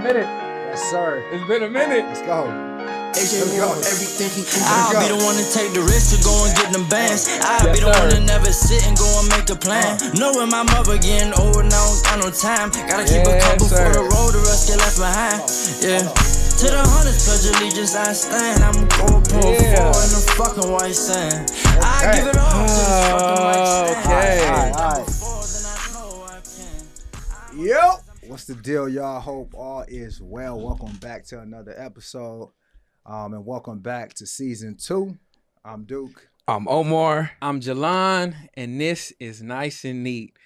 a minute. Yes, sir. It's been a minute. Let's go. AJ want everything he can. I'll be the one to take the risk to go and get them bands. I'll be the one to never sit and go and make a plan. Knowing my mother getting old and I don't got no time. Gotta keep a couple for the road, the rest get left behind. Yeah. To the hundreds, pledge allegiance, I stand. I'm going to pull four in the fucking white sand. I give it all to this fucking white sand. All right. Yep. What's the deal, y'all? Hope all is well. Welcome back to another episode. And welcome back to season 2. I'm Duke. I'm Omar. I'm Jalon, and this is Nice and Neat.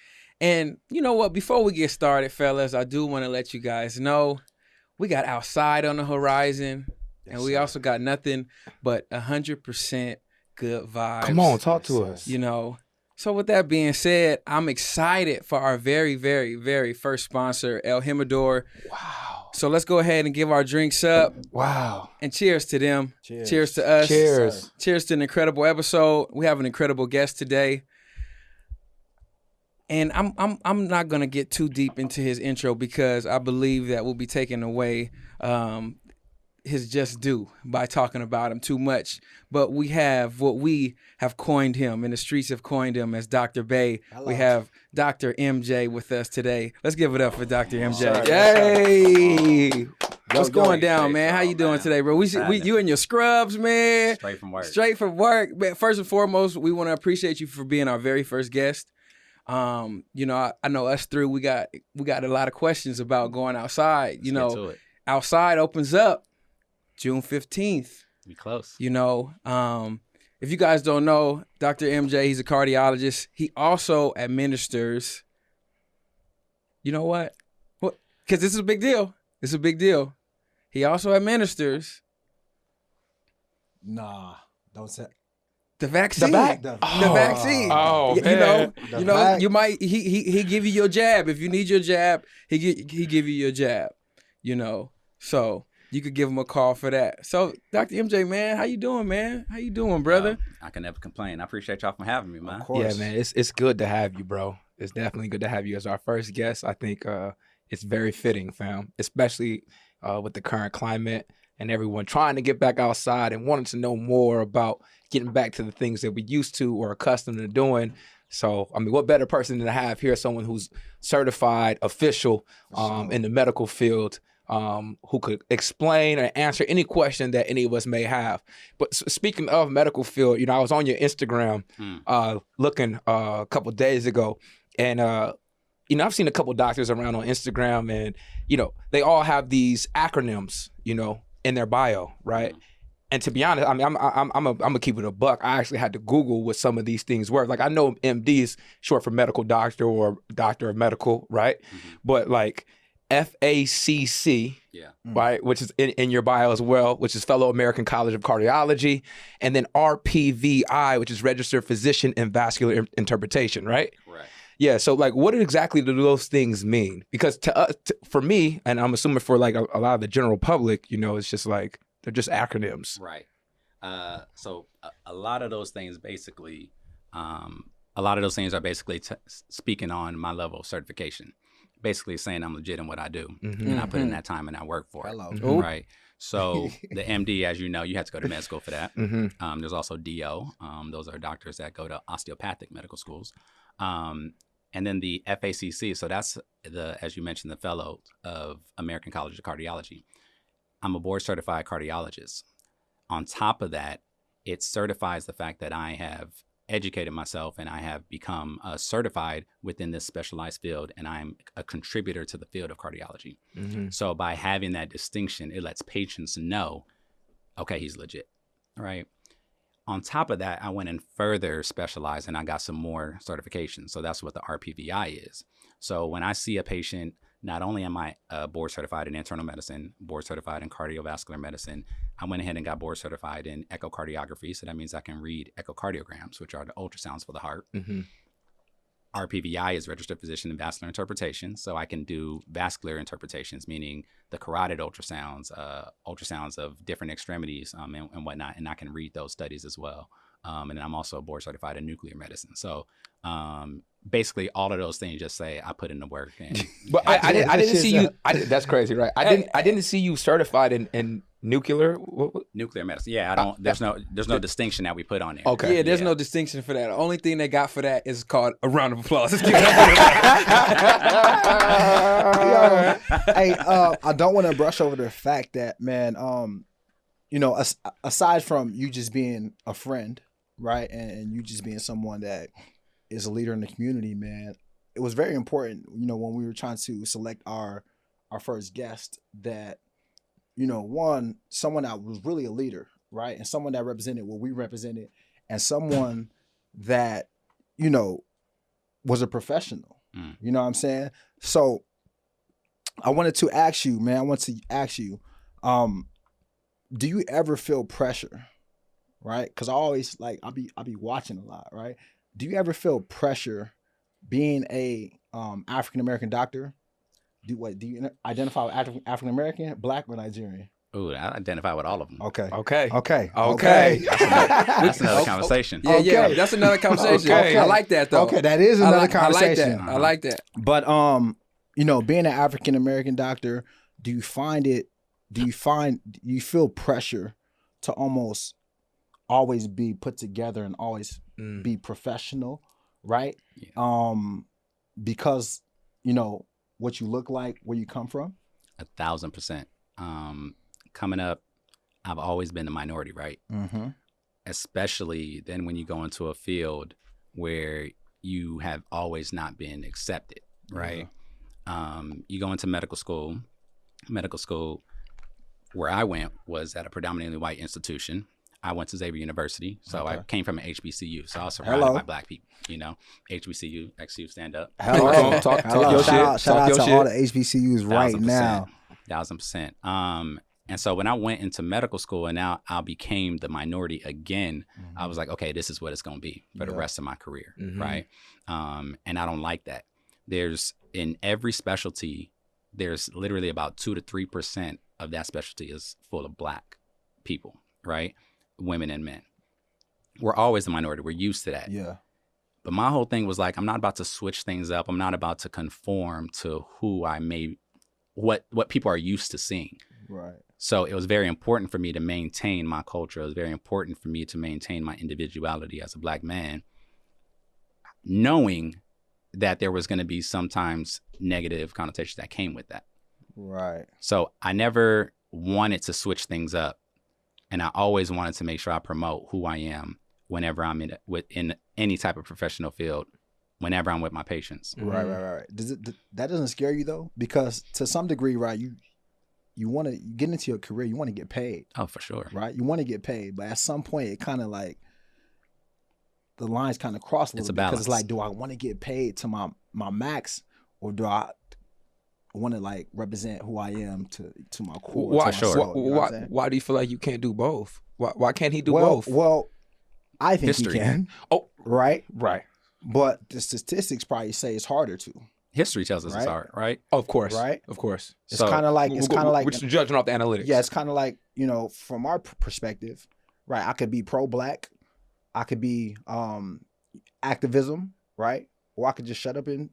And you know what? Before we get started, fellas, I do want to let you guys know we got Outside on the horizon, and we also got nothing but 100% good vibes. Come on, talk to us. You know. So with that being said, I'm excited for our very, very, very first sponsor, El Jimador. Wow. So let's go ahead and give our drinks up. Wow. And cheers to them. Cheers. Cheers to us. Cheers. Cheers to an incredible episode. We have an incredible guest today. And I'm not gonna get too deep into his intro because I believe that we'll be taking away his just due by talking about him too much. But we have what we have coined him, and the streets have coined him as Dr. Bay. We have Dr. MJ with us today. Let's give it up for Dr. MJ. Yay! What's going down, man? How you doing today, bro? You in your scrubs, man. Straight from work. Straight from work. Man, first and foremost, we want to appreciate you for being our very first guest. You know, I know us three, we got a lot of questions about going outside. Let's get to it. Outside opens up June 15th. We close. You know, if you guys don't know, Dr. MJ, he's a cardiologist. He also administers, you know what? Because this is a big deal. It's a big deal. He also administers. Nah, don't say. The vaccine. The vaccine. Oh, man. The You might he give you your jab. If you need your jab, he give you your jab. You know. So you could give him a call for that. So, Dr. MJ, man, how you doing, man? How you doing, brother? I can never complain. I appreciate y'all for having me, man. Of course. Yeah, man, it's good to have you, bro. It's definitely good to have you as our first guest. I think it's very fitting, fam, especially with the current climate and everyone trying to get back outside and wanting to know more about getting back to the things that we used to or accustomed to doing. So, I mean, what better person to have here, someone who's certified official in the medical field, who could explain or answer any question that any of us may have. But speaking of medical field, you know, I was on your Instagram looking a couple of days ago, and you know, I've seen a couple of doctors around on Instagram, and you know, they all have these acronyms, you know, in their bio, right? And to be honest, I mean, I'm gonna keep it a buck. I actually had to Google what some of these things were. Like, I know MD is short for medical doctor or doctor of medical, right? But like FACC, right, which is in your bio as well, which is Fellow American College of Cardiology, and then RPVI, which is Registered Physician in Vascular Interpretation, right? Right. Yeah, so like, what exactly do those things mean? Because to us, for me, and I'm assuming for like a lot of the general public, you know, it's just like, they're just acronyms. Right. So a lot of those things basically, are basically speaking on my level of certification. Basically saying I'm legit in what I do, and I put in that time and I work for it. Right. So the MD, as you know, you have to go to med school for that. There's also DO. Those are doctors that go to osteopathic medical schools. And then the FACC. So that's as you mentioned, the Fellow of American College of Cardiology. I'm a board certified cardiologist. On top of that, it certifies the fact that I have educated myself and I have become certified within this specialized field, and I'm a contributor to the field of cardiology. So by having that distinction, it lets patients know, okay, he's legit, right? On top of that, I went and further specialized and I got some more certifications. So that's what the RPVI is. So when I see a patient, not only am I board certified in internal medicine, board certified in cardiovascular medicine, I went ahead and got board certified in echocardiography. So that means I can read echocardiograms, which are the ultrasounds for the heart. RPVI is Registered Physician in Vascular Interpretation. So I can do vascular interpretations, meaning the carotid ultrasounds, ultrasounds of different extremities and whatnot. And I can read those studies as well. And then I'm also board certified in nuclear medicine. So basically all of those things just say I put in the work. And But I didn't see you. That's crazy, right? I didn't see you certified in nuclear. nuclear medicine. Yeah, I don't. There's no distinction that we put on there. Okay. Yeah, there's no distinction for that. The only thing they got for that is called a round of applause. Let's give it Hey, I don't want to brush over the fact that, man, aside from you just being a friend, right, and you just being someone that is a leader in the community, man, it was very important, when we were trying to select our first guest, that, someone that was really a leader, right, and someone that represented what we represented, and someone that, was a professional. You know what I'm saying? So I wanted to ask you, man, do you ever feel pressure, right? Because I always I'll be watching a lot, right? Do you ever feel pressure being a African American doctor? Do you identify with African American, Black, or Nigerian? Ooh, I identify with all of them. Okay. Okay. That's another conversation. Yeah, that's another conversation. Okay. I like that though. Okay, that is another conversation. I like that. But being an African American doctor, do you feel pressure to almost always be put together and always be professional, right? Yeah. Because what you look like, where you come from? 1,000%. Coming up, I've always been the minority, right? Mm-hmm. Especially then when you go into a field where you have always not been accepted, right? You go into medical school. Medical school, where I went, was at a predominantly white institution. I went to Xavier University, so I came from an HBCU, so I was surrounded by Black people. HBCU, XU, stand up. Hello. Talk Hello. your Shout shit. out Talk to your all the shit. HBCUs right now. 1,000%. And so when I went into medical school and now I became the minority again, I was like, okay, this is what it's going to be for the rest of my career, right? And I don't like that. In every specialty, there's literally about 2 to 3% of that specialty is full of Black people, right? Women and men. We're always the minority. We're used to that. Yeah. But my whole thing was like, I'm not about to switch things up. I'm not about to conform to what people are used to seeing. Right. So it was very important for me to maintain my culture. It was very important for me to maintain my individuality as a Black man, knowing that there was going to be sometimes negative connotations that came with that. Right. So I never wanted to switch things up. And I always wanted to make sure I promote who I am whenever I'm in any type of professional field, whenever I'm with my patients. Right. That doesn't scare you though? Because to some degree, right, you want to get into your career, you want to get paid. Oh, for sure. Right? You want to get paid. But at some point, it kind of like, the lines kind of cross a little bit. Because it's like, do I want to get paid to my max, or do I want to like represent who I am to my core? Why? To my soul, Why do you feel like you can't do both? Why can't he do both? Well, I think History. he can. Oh, Right? right. But the statistics probably say it's harder to. History tells us it's Right. hard, right? Of course. Right? Of course. It's kind of like we're just judging off the analytics. Yeah, it's kind of like, from our perspective, right? I could be pro-Black, I could be activism, right? Or I could just shut up and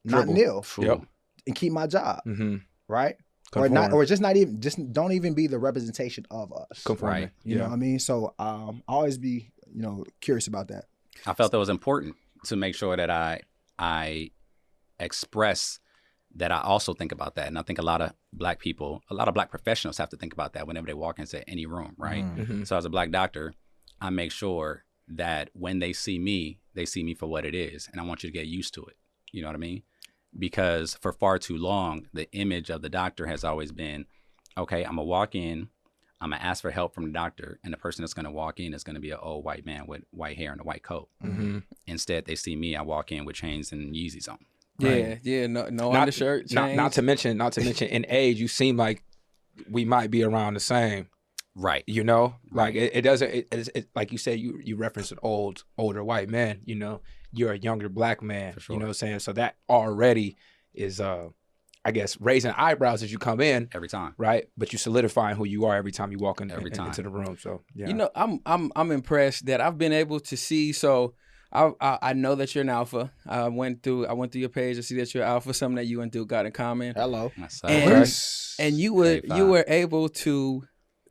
not Dribble. kneel Yep. and keep my job, Mm-hmm. right? Conform. Or just don't even be the representation of us. Conforming. Right. You know what I mean? So I'll always be, curious about that. I felt that was important to make sure that I express that I also think about that. And I think a lot of Black people, a lot of Black professionals have to think about that whenever they walk into any room, right? Mm-hmm. So as a Black doctor, I make sure that when they see me for what it is. And I want you to get used to it. You know what I mean? Because for far too long, the image of the doctor has always been, okay, I'm going to walk in, I'm going to ask for help from the doctor, and the person that's going to walk in is going to be an old white man with white hair and a white coat. Mm-hmm. Instead, they see me, I walk in with chains and Yeezys on. Yeah, no undershirt, chains. Not to mention, in age, you seem like we might be around the same. Right. Like it doesn't. It like you said, you referenced an older white man. You're a younger Black man. For sure. You know what I'm saying? So that already is, I guess, raising eyebrows as you come in. Every time. Right, but you solidifying who you are every time you walk Every time. into the room. So yeah. I'm impressed that I've been able to see. So I know that you're an alpha. I went through your page to see that you're alpha. Something that you and Duke got in common. Hello. And you were able to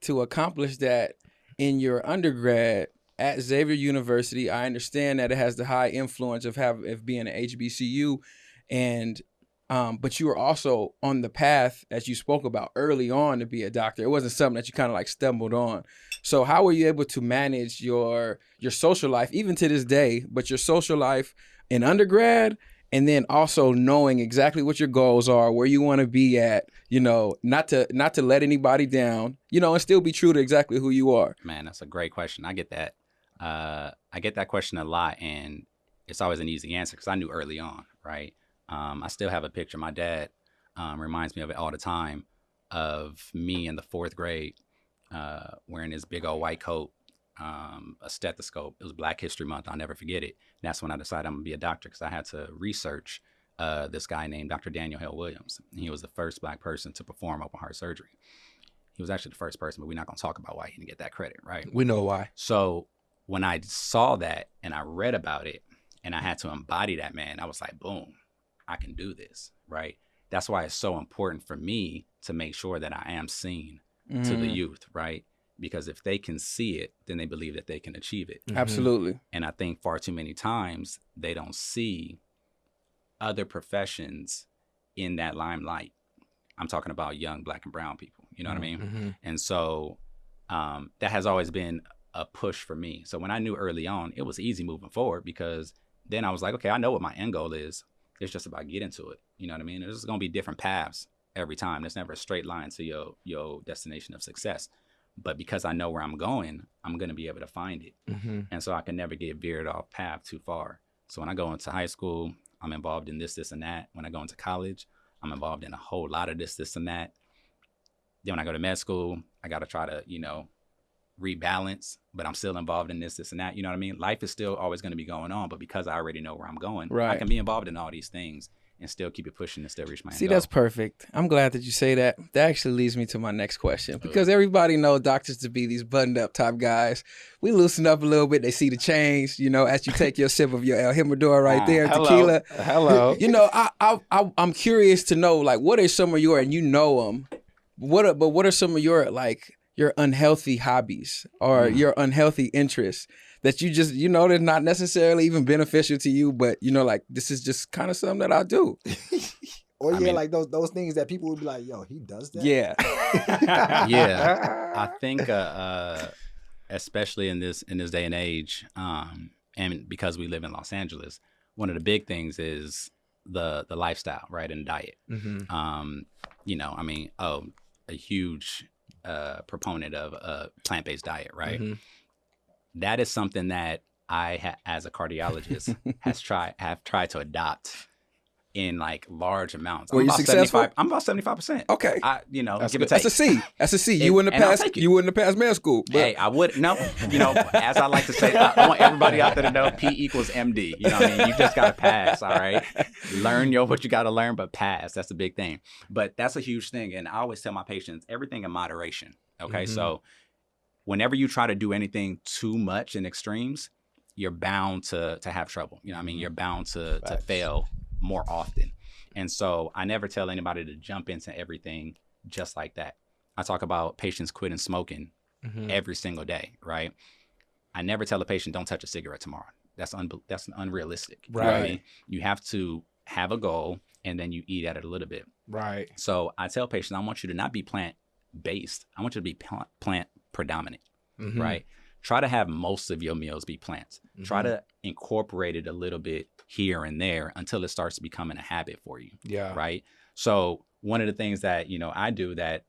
accomplish that in your undergrad at Xavier University. I understand that it has the high influence of being an HBCU, and but you were also on the path that you spoke about early on to be a doctor. It wasn't something that you kind of like stumbled on. So how were you able to manage your social life, even to this day, but your social life in undergrad, and then also knowing exactly what your goals are, where you want to be at, not to let anybody down, and still be true to exactly who you are? Man, that's a great question. I get that. I get that question a lot, and it's always an easy answer because I knew early on, right? I still have a picture. My dad reminds me of it all the time, of me in the 4th grade wearing this big old white coat, a stethoscope. It was Black History Month. I'll never forget it. And that's when I decided I'm going to be a doctor, because I had to research this guy named Dr. Daniel Hale Williams. He was the first Black person to perform open heart surgery. He was actually the first person, but we're not going to talk about why he didn't get that credit, right? We know why. So when I saw that and I read about it and I had to embody that, man, I was like, boom, I can do this, right? That's why it's so important for me to make sure that I am seen to the youth, right? Because if they can see it, then they believe that they can achieve it. Absolutely. And I think far too many times they don't see other professions in that limelight. I'm talking about young Black and brown people, you know what I mean? And so that has always been a push for me. So when I knew early on, it was easy moving forward, because then I was like, okay, I know what my end goal is. It's just about getting to it. You know what I mean? There's going to be different paths every time. There's never a straight line to your destination of success. But because I know where I'm going to be able to find it. And so I can never get veered off path too far. So when I go into high school, I'm involved in this, and that. When I go into college, I'm involved in a whole lot of this, and that. Then when I go to med school, I got to try to, rebalance, but I'm still involved in this, and that. You know what I mean? Life is still always going to be going on, but because I already know where I'm going, I can be involved in all these things and still keep it pushing and still reach my end goal. That's perfect. I'm glad that you say that. That actually leads me to my next question, because everybody knows doctors to be these buttoned up type guys. We loosen up a little bit. They see the change, as you take your sip of your El Jimador right there, tequila. Hello. I'm curious to know, like, what are some of your, and you know them, what are some of your, like, your unhealthy hobbies or your unhealthy interests that you just, they're not necessarily even beneficial to you, but like, this is just kind of something that I do. Or like those things that people would be like, yo, he does that? Yeah. Yeah. I think especially in this day and age, and because we live in Los Angeles, one of the big things is the lifestyle, right, and diet. A huge proponent of a plant-based diet, right? That is something that I, as a cardiologist, have tried to adopt in like large amounts. Were you successful? I'm about 75%. Okay, give or take. That's a C. That's a C. You wouldn't have passed med school. But... Hey, I would no. As I like to say, I want everybody out there to know P equals MD. You know what I mean? You just gotta pass. All right. Learn what you gotta learn, but pass. That's a big thing. But that's a huge thing, and I always tell my patients everything in moderation. Okay, so whenever you try to do anything too much in extremes, you're bound to have trouble. You know what I mean? You're bound to fail more often. And so I never tell anybody to jump into everything just like that. I talk about patients quitting smoking every single day, right? I never tell a patient don't touch a cigarette tomorrow. That's unrealistic. Right. You know what I mean? You have to have a goal and then you eat at it a little bit. Right. So I tell patients, I want you to not be plant-based. I want you to be plant predominant, right? Try to have most of your meals be plants. Try to incorporate it a little bit here and there until it starts becoming a habit for you. Yeah. Right. So one of the things that, I do that,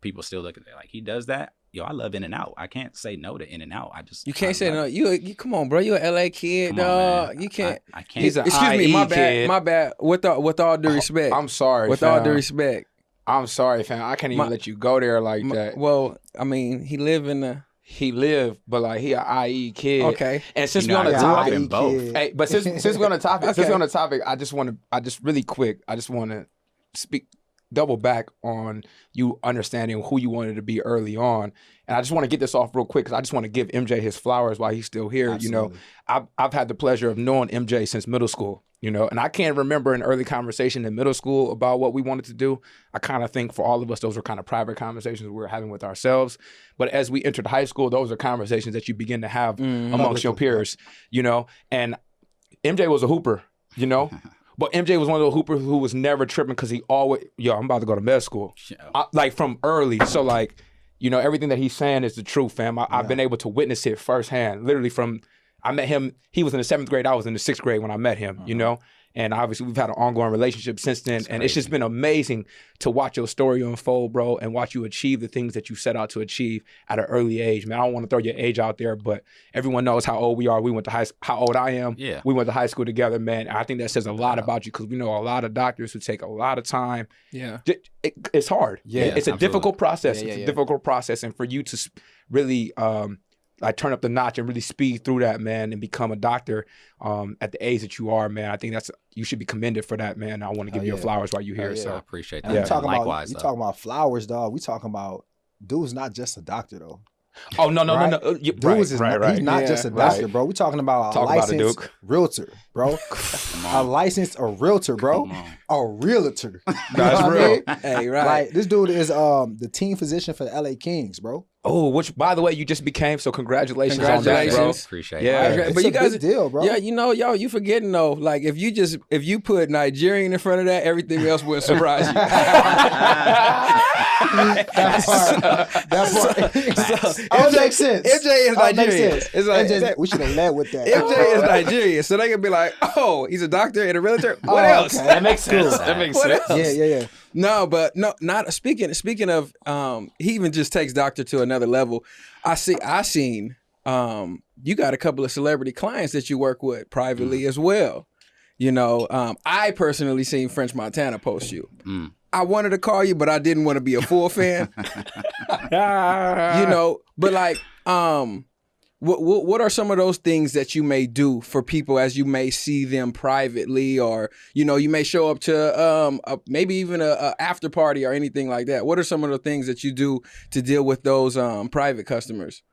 people still look at it like, he does that. I love In-N-Out. I can't say no to In-N-Out. You can't say no. You come on, bro. You're an LA kid, dog. You can't. I can't. He's an Excuse me. My kid. bad. With all due respect. I'm sorry. With all due respect. I'm sorry, fam. I can't even let you go there like that. Well, I mean, he lived, but like he an IE kid. Okay. And since we're on the topic, both. Hey, but since we're on the topic, I just really quick, I just want to speak double back on you understanding who you wanted to be early on. And I just want to get this off real quick because I just want to give MJ his flowers while he's still here. Absolutely. You know, I've had the pleasure of knowing MJ since middle school, you know, and I can't remember an early conversation in middle school about what we wanted to do. I kind of think for all of us, those were kind of private conversations we were having with ourselves. But as we entered high school, those are conversations that you begin to have amongst your peers, you know, and MJ was a hooper, you know. But MJ was one of those hoopers who was never tripping because he always, I'm about to go to med school. Like from early. So like, you know, everything that he's saying is the truth, fam. I've been able to witness it firsthand. Literally I met him, he was in the 7th grade, I was in the 6th grade when I met him, you know? And obviously we've had an ongoing relationship since then. And it's just been amazing to watch your story unfold, bro, and watch you achieve the things that you set out to achieve at an early age. Man, I don't want to throw your age out there, but everyone knows how old we are. We went to how old I am. Yeah. We went to high school together, man. I think that says a lot about you because we know a lot of doctors who take a lot of time. Yeah. It's hard. Yeah, it's a difficult process. Yeah, It's a difficult process. And for you to really like turn up the notch and really speed through that, man, and become a doctor at the age that you are, man. I think you should be commended for that, man. I want to give you your flowers while you're here. yeah. So I appreciate And that. we talking Likewise, about, talking about flowers, dog. We talking about dude's not just a doctor, though. Oh, no. Dude is not, he's not just a doctor, bro. We talking about a licensed realtor, bro. A licensed realtor, bro. A realtor. That's real. Hey, right. Like this dude is the team physician for the LA Kings, bro. Oh, which by the way you just became, so congratulations on that, bro. Congratulations. Appreciate Yeah. it. It's But you a guys, big deal, bro. Yeah, you know, you forgetting though. Like if you put Nigerian in front of that, everything else will surprise you. That part. That makes sense. MJ is Nigerian. It's like MJ, we should have led with that. MJ is Nigerian, so they can be like, "Oh, he's a doctor and a realtor. What else?" Okay. That makes sense. That makes What sense. else? Yeah. No, but not speaking of he even just takes doctor to another level. I seen you got a couple of celebrity clients that you work with privately as well. You know, I personally seen French Montana post you. I wanted to call you, but I didn't want to be a full fan. You know, but like what are some of those things that you may do for people as you may see them privately, or you know, you may show up to maybe even a after party or anything like that? What are some of the things that you do to deal with those private customers?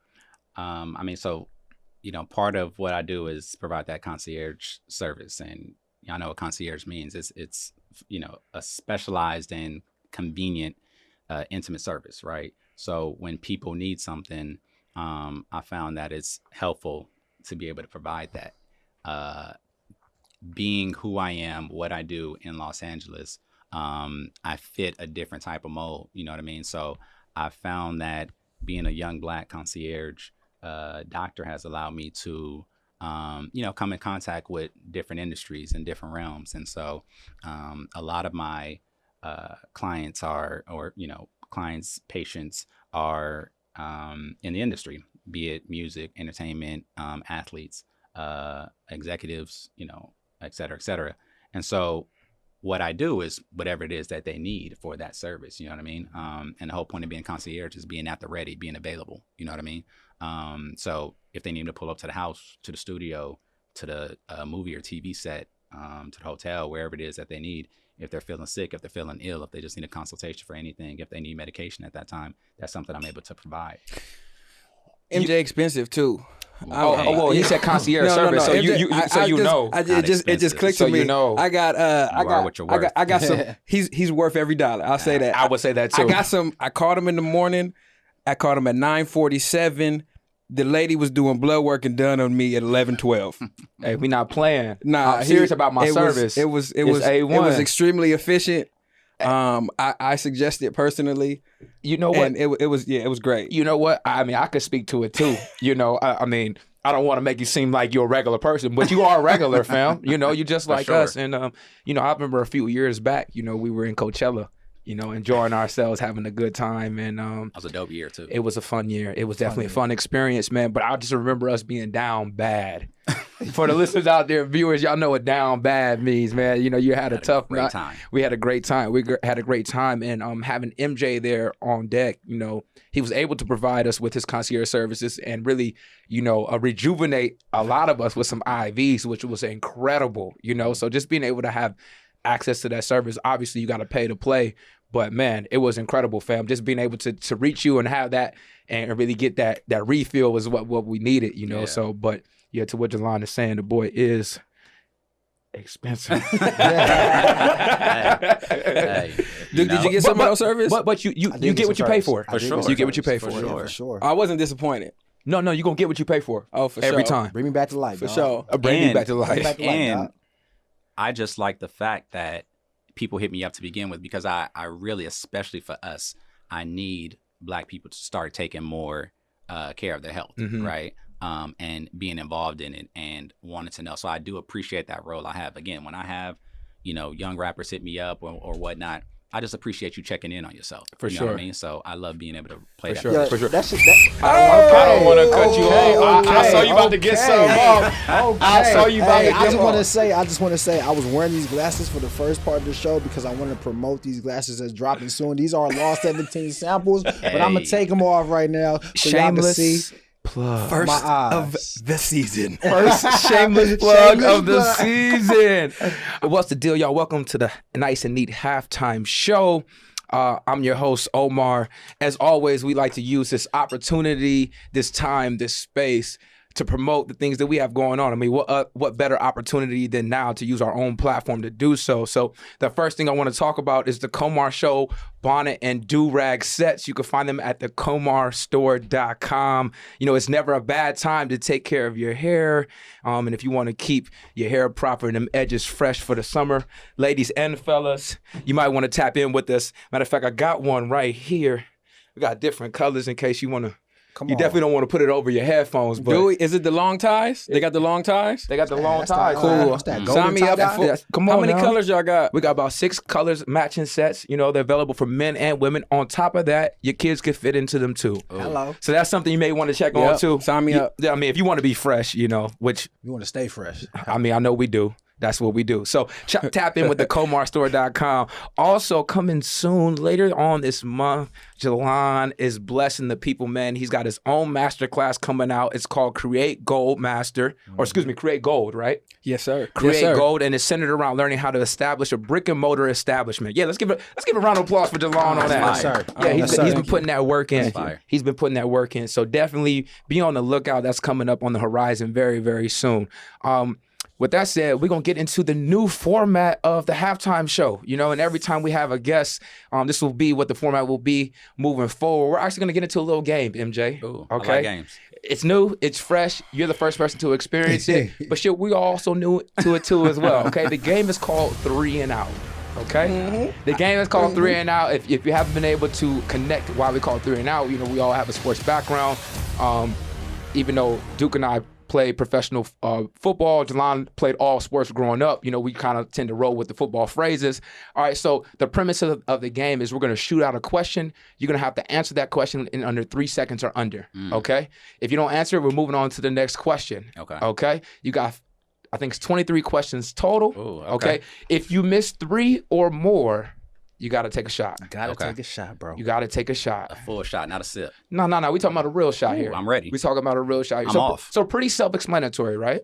I mean, so, you know, part of what I do is provide that concierge service, and y'all know what concierge means. It's you know, a specialized and convenient, intimate service, right? So when people need something, I found that it's helpful to be able to provide that. Being who I am, what I do in Los Angeles, I fit a different type of mold, you know what I mean? So I found that being a young Black concierge doctor has allowed me to, you know, come in contact with different industries and different realms. And so a lot of my clients patients are in the industry, be it music, entertainment, athletes, executives, you know, et cetera, et cetera. And so what I do is whatever it is that they need for that service, you know what I mean? And the whole point of being concierge is being at the ready, being available, you know what I mean? So if they need to pull up to the house, to the studio, to the movie or TV set, to the hotel, wherever it is that they need, if they're feeling sick, if they're feeling ill, if they just need a consultation for anything, if they need medication at that time, that's something I'm able to provide. MJ expensive too. Well, he said concierge service, so it just clicked to me. You know, I got some. He's worth every dollar. I'll say that. I would say that too. I got some. I called him in the morning. I called him at 9:47. The lady was doing blood work and done on me at 11:12. Hey, we not playing. Nah, I'm serious about my service. It was A1. It was extremely efficient. I suggest it personally. You know what? And it was great. You know what? I mean, I could speak to it too. You know, I mean, I don't want to make you seem like you're a regular person, but you are a regular, fam. You know, you're just like us. And you know, I remember a few years back, you know, we were in Coachella, you know, enjoying ourselves, having a good time. And that was a dope year too. It was a fun year. It was definitely a fun experience, man. But I just remember us being down bad. For the listeners out there, viewers, y'all know what down bad means, man. You know, you had a tough night. We had a great time. We had a great time. And having MJ there on deck, you know, he was able to provide us with his concierge services and really, you know, rejuvenate a lot of us with some IVs, which was incredible, you know. So just being able to have access to that service, obviously you got to pay to play. But man, it was incredible, fam. Just being able to reach you and have that and really get that refill was what we needed, you know. Yeah. So, but yeah, to what Jelon is saying, the boy is expensive. Hey, Did you get some of those service? But you get what you pay for. For sure. You get what you pay for. For sure. I wasn't disappointed. No, you're gonna get what you pay for. Oh, for every sure. time. Bring me back to life. For dog. sure. Bring me And- back to Bring me life. back to life, And dog. I just like the fact that people hit me up to begin with because I really, especially for us, I need Black people to start taking more care of their health, right? And being involved in it and wanting to know. So I do appreciate that role I have. Again, when I have, young rappers hit me up or whatnot, I just appreciate you checking in on yourself. For you know sure. what I mean? So I love being able to play that. sure. Yeah, For sure. That shit, I don't want to cut you off. I saw you about to get some off. I saw you about to get I just want to off. say, I was wearing these glasses for the first part of the show because I wanted to promote these glasses that's dropping soon. These are Law 17 samples, but I'm gonna take them off right now so y'all can see. Plug. First My eyes. of the season. First shameless plug Shameless of the plug. season. What's the deal, y'all? Welcome to the Nice and Neat Halftime Show. I'm your host, Omar. As always, we like to use this opportunity, this time, this space to promote the things that we have going on. I mean, what better opportunity than now to use our own platform to do so? So the first thing I want to talk about is the Komar Show bonnet and do-rag sets. You can find them at thekomarstore.com. It's never a bad time to take care of your hair. And if you want to keep your hair proper and them edges fresh for the summer, ladies and fellas, you might want to tap in with us. Matter of fact, I got one right here. We got different colors in case you want to. You definitely don't want to put it over your headphones, but Is it the long ties? They got the long ties? they got the long ties. Cool. What's that? Sign me up tie-dye? for Come How on many now. colors y'all got? We got about 6 colors matching sets. They're available for men and women. On top of that, your kids can fit into them too. Hello. So that's something you may want to check on Yep. too. Sign me up. I mean, if you want to be fresh, which You want to stay fresh. I mean, I know we do. That's what we do. So tap in with thekomarstore.com. Also coming soon, later on this month, Jelon is blessing the people, man. He's got his own masterclass coming out. It's called Create Gold Master, or excuse me, Create Gold, right? Yes, sir. Create yes, sir. Gold, and it's centered around learning how to establish a brick and mortar establishment. Yeah, let's give a round of applause for Jelon on that. Yes, sir. Yeah, Yes, he's sir. been putting that work in. That's fire. He's been putting that work in. So definitely be on the lookout. That's coming up on the horizon very, very soon. With that said, we're going to get into the new format of the halftime show, and every time we have a guest, this will be what the format will be moving forward. We're actually going to get into a little game, MJ. Ooh, okay. I like games. It's new, it's fresh. You're the first person to experience it, but shit, we also new to it too as well. Okay, the game is called 3 and Out. Okay, the game is called 3 and Out. If you haven't been able to connect why we call it 3 and Out, we all have a sports background. Even though Duke and I played professional football, Jelon played all sports growing up. We kind of tend to roll with the football phrases. All right, so the premise of the game is we're going to shoot out a question. You're going to have to answer that question in under 3 seconds or under, okay? If you don't answer it, we're moving on to the next question. Okay? You got, I think it's 23 questions total. Ooh, okay? If you miss 3 or more, you got to take a shot. Gotta take a shot, bro. You got to take a shot. A full shot, not a sip. No. We talking about a real shot here. I'm ready. We talking about a real shot here. I'm so, off. So pretty self-explanatory, right?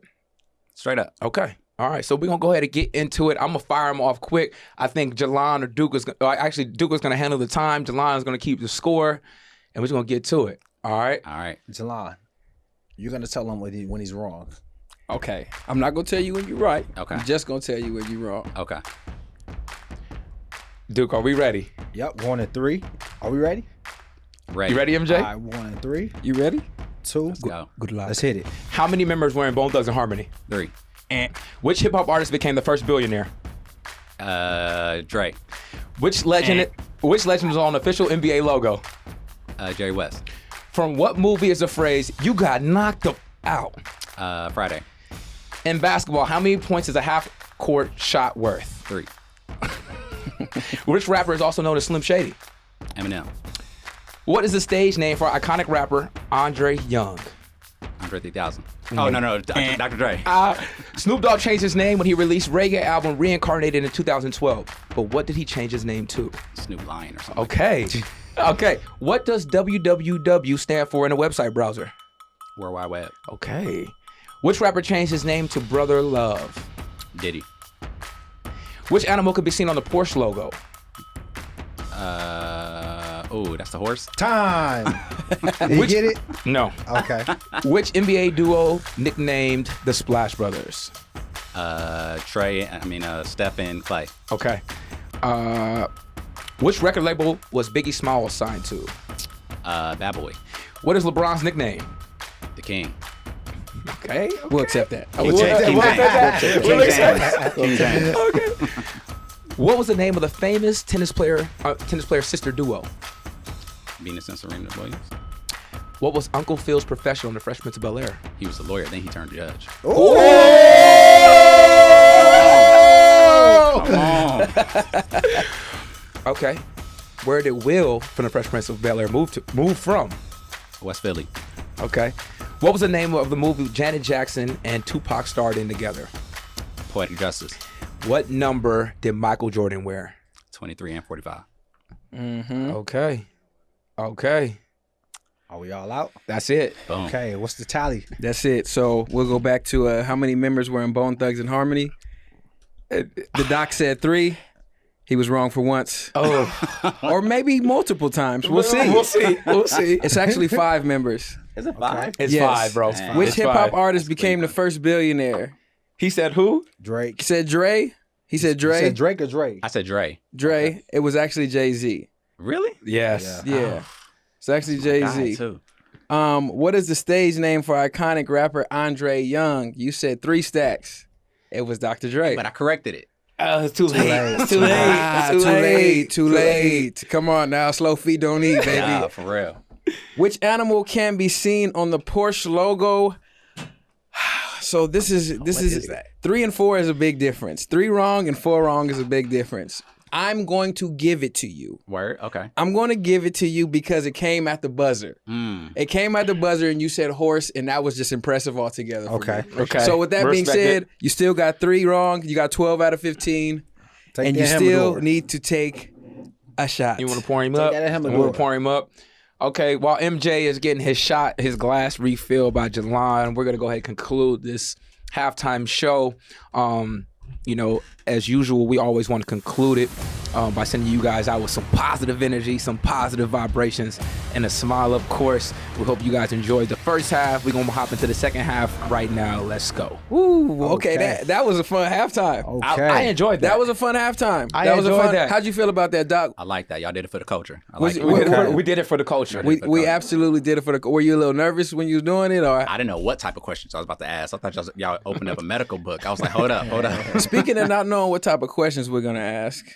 Straight up. Okay. All right. So we're going to go ahead and get into it. I'm going to fire them off quick. I think Jelon or Duke is actually Duke is going to handle the time. Jelon is going to keep the score, and we're just going to get to it. All right. All right. Jelon, you're gonna tell him when he's wrong. Okay. I'm not going to tell you when you're right. Okay. I'm just going to tell you when you're wrong. Okay. Duke, are we ready? Yep. 1 and 3. Are we ready? Ready. You ready, MJ? All right. 1 and 3. You ready? 2. Let's go. Good luck. Let's hit it. How many members were in Bone Thugs and Harmony? 3. Which hip-hop artist became the first billionaire? Dre. Which legend was on the official NBA logo? Jerry West. From what movie is the phrase, "You got knocked out"? Friday. In basketball, how many points is a half-court shot worth? 3. Which rapper is also known as Slim Shady? Eminem. What is the stage name for iconic rapper Andre Young? Andre 3000. Oh, no. Dr. Dre. Snoop Dogg changed his name when he released reggae album Reincarnated in 2012. But what did he change his name to? Snoop Lion or something. Okay. What does www stand for in a website browser? World Wide Web. Okay. Which rapper changed his name to Brother Love? Diddy. Which animal could be seen on the Porsche logo? Oh, that's the horse. Time. Did you get it? No. Okay. Which NBA duo nicknamed the Splash Brothers? Steph and Clay. Okay. Which record label was Biggie Smalls signed to? Bad Boy. What is LeBron's nickname? The King. Okay. We'll accept that. King James. King James. Okay. What was the name of the famous tennis player sister duo? Venus and Serena Williams. What was Uncle Phil's profession on The Fresh Prince of Bel-Air? He was a lawyer, then he turned judge. Come on. Okay. Where did Will from The Fresh Prince of Bel-Air move from? West Philly. Okay. What was the name of the movie Janet Jackson and Tupac starred in together? Poetic Justice. What number did Michael Jordan wear? 23 and 45. Okay. Are we all out? That's it. Boom. Okay, what's the tally? That's it. So we'll go back to how many members were in Bone Thugs and Harmony. The doc said 3. He was wrong for once. Oh. Or maybe multiple times. We'll see. We'll see. It's actually 5 members. Is it 5? It's Yes. 5, bro. Man. Which It's hip hop 5. artist became the first billionaire? He said who? Drake. He said Dre. He said You Dre. said Drake or Dre? I said Dre. Dre. It was actually Jay-Z. Really? Yes. Yeah. It's actually God, Jay-Z. too. What is the stage name for iconic rapper Andre Young? You said 3 Stacks. It was Dr. Dre. But I corrected it. It's too late. late. Too late. Too late. Come on now, slow feet don't eat, baby. Nah, for real. Which animal can be seen on the Porsche logo? So this is that? 3 and 4 is a big difference. 3 wrong and 4 wrong is a big difference. I'm going to give it to you. Word? Okay. I'm going to give it to you because it came at the buzzer. It came at the buzzer and you said horse, and that was just impressive altogether. For Okay. me. Okay. So with that being Respect said, it. you still got 3 wrong. You got 12 out of 15. Take And that you still Humidor. need to take a shot. You want to pour him up? that at Humidor. You want to pour him up? Okay, while MJ is getting his shot, his glass refilled by Jalon, we're going to go ahead and conclude this halftime show. As usual, we always want to conclude it by sending you guys out with some positive energy, some positive vibrations, and a smile, of course. We hope you guys enjoyed the first half. We're going to hop into the second half right now. Let's go. Ooh, okay. Okay. That was a fun halftime. Okay. I enjoyed that. That was a fun halftime. I That was a enjoyed fun. that. How'd you feel about that, Doc? I like that. Y'all did it for the culture. I Was like it- it. Okay. We did it for the culture. We absolutely did it for the. Were you a little nervous when you was doing it, or? I didn't know what type of questions I was about to ask. I thought y'all opened up a medical book. I was like, hold up. Speaking of not knowing what type of questions we're gonna ask,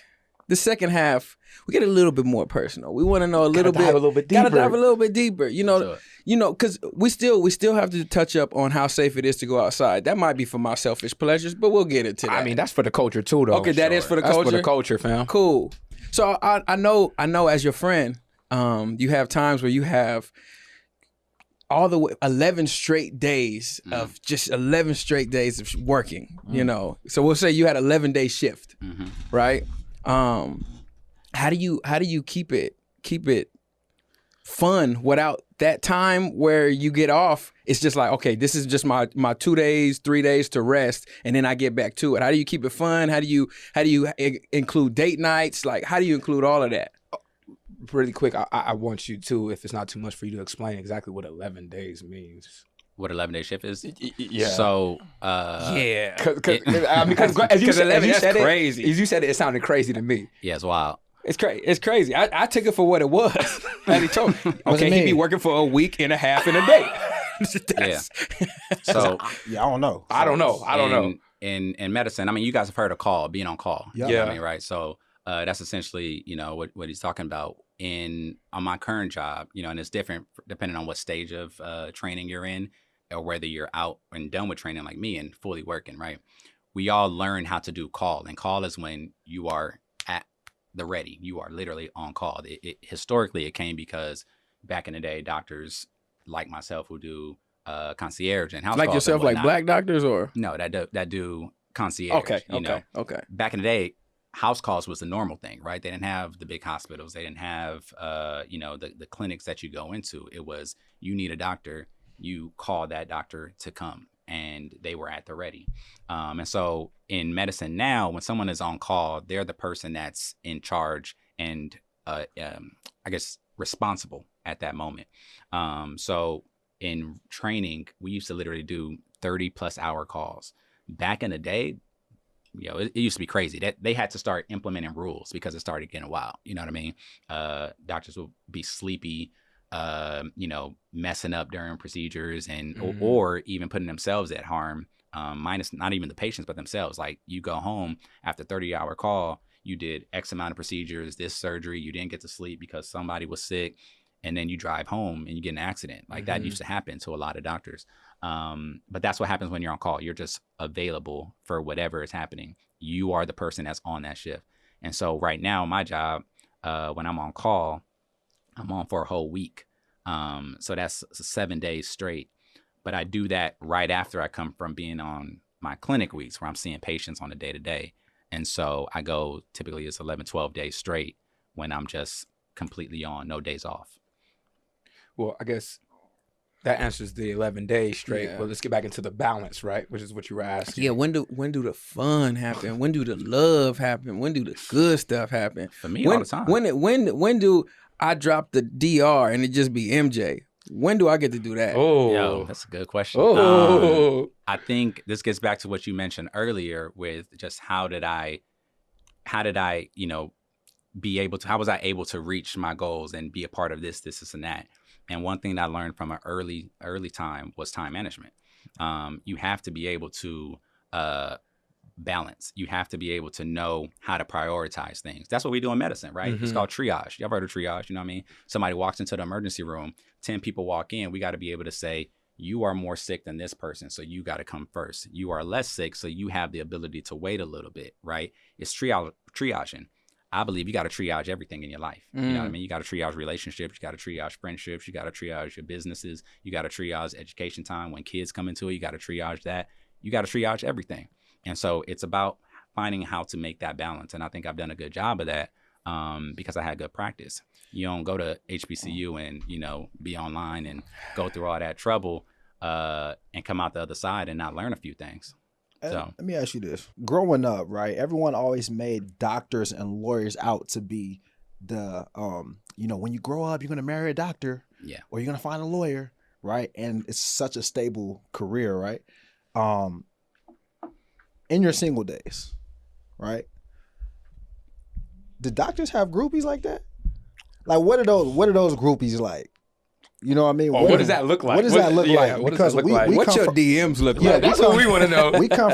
the second half we get a little bit more personal. We want to know a little dive a little bit Gotta deeper. dive a little bit deeper. Do it. Because we still have to touch up on how safe it is to go outside. That might be for my selfish pleasures, but we'll get into that. I mean, that's for the culture too, though. okay, that is for the That's culture. for the culture, fam. Cool. So I know as your friend, you have times where you have all the way 11 straight days of just 11 straight days of working, So we'll say you had 11-day shift, right? How do you keep it fun without that time where you get off? It's just like, okay, this is just my 2 days, 3 days to rest, and then I get back to it. How do you keep it fun? How do you include date nights? Like, how do you include all of that? Really quick, I want you to, if it's not too much for you to explain exactly what 11 days means. What 11-day shift is? Yeah. So, Yeah. Because as you said, that's crazy. As you said it sounded crazy to me. yeah, it's wild. It's crazy. It's crazy. I took it for what it was. And he told me, okay, he'd be working for a week and a half and a day. That's- So, Yeah, I don't know. I don't know. In medicine, I mean, you guys have heard of call, being on call. Yeah. You know what Yeah. I mean, right? So that's essentially, what he's talking about on my current job, and it's different depending on what stage of training you're in, or whether you're out and done with training like me and fully working, right? We all learn how to do call, and call is when you are at the ready. You are literally on call. Historically, it came because back in the day, doctors like myself who do concierge and house like calls yourself, and like whatnot. black doctors, or No, that do concierge. Okay. Back in the day, house calls was the normal thing, right? They didn't have the big hospitals. They didn't have, the clinics that you go into. It was, you need a doctor, you call that doctor to come, and they were at the ready. And so in medicine now, when someone is on call, they're the person that's in charge and I guess, responsible at that moment. So in training, we used to literally do 30+ hour calls. Back in the day, it used to be crazy. That they had to start implementing rules because it started getting wild. You know what I mean? Doctors would be sleepy, messing up during procedures, and or even putting themselves at harm. Minus not even the patients, but themselves. Like, you go home after 30-hour call, you did X amount of procedures, this surgery, you didn't get to sleep because somebody was sick, and then you drive home and you get in an accident. Like, that used to happen to a lot of doctors. But that's what happens when you're on call. You're just available for whatever is happening. You are the person that's on that shift. And so right now, my job, when I'm on call, I'm on for a whole week. So that's 7 days straight. But I do that right after I come from being on my clinic weeks where I'm seeing patients on a day-to-day. And so I go, typically it's 11, 12 days straight when I'm just completely on, no days off. Well, I guess that answers the 11 days straight. Yeah. Well, let's get back into the balance, right? Which is what you were asking. Yeah, when do the fun happen? When do the love happen? When do the good stuff happen? For me, all the time. When do I drop the DR and it just be MJ? When do I get to do that? Yo, that's a good question. I think this gets back to what you mentioned earlier with just how was I able to reach my goals and be a part of this, and that. And one thing that I learned from an early time was time management. You have to be able to balance. You have to be able to know how to prioritize things. That's what we do in medicine, right? It's called triage. Y'all heard of triage? You know what I mean? Somebody walks into the emergency room, 10 people walk in. We got to be able to say, you are more sick than this person, so you got to come first. You are less sick, so you have the ability to wait a little bit, right? It's triaging. I believe you got to triage everything in your life. You know what I mean? You got to triage relationships. You got to triage friendships. You got to triage your businesses. You got to triage education time. When kids come into it, you got to triage that. You got to triage everything. And so it's about finding how to make that balance. And I think I've done a good job of that because I had good practice. You don't go to HBCU and, be online and go through all that trouble and come out the other side and not learn a few things. So let me ask you this. Growing up, right, everyone always made doctors and lawyers out to be the, when you grow up, you're going to marry a doctor or you're going to find a lawyer, right? And it's such a stable career, right? In your single days, right? Do doctors have groupies like that? Like, what are those groupies like? You know what I mean? What does that look like? What does that look like? What does that look like? What your DMs look like? That's what we want to know. We come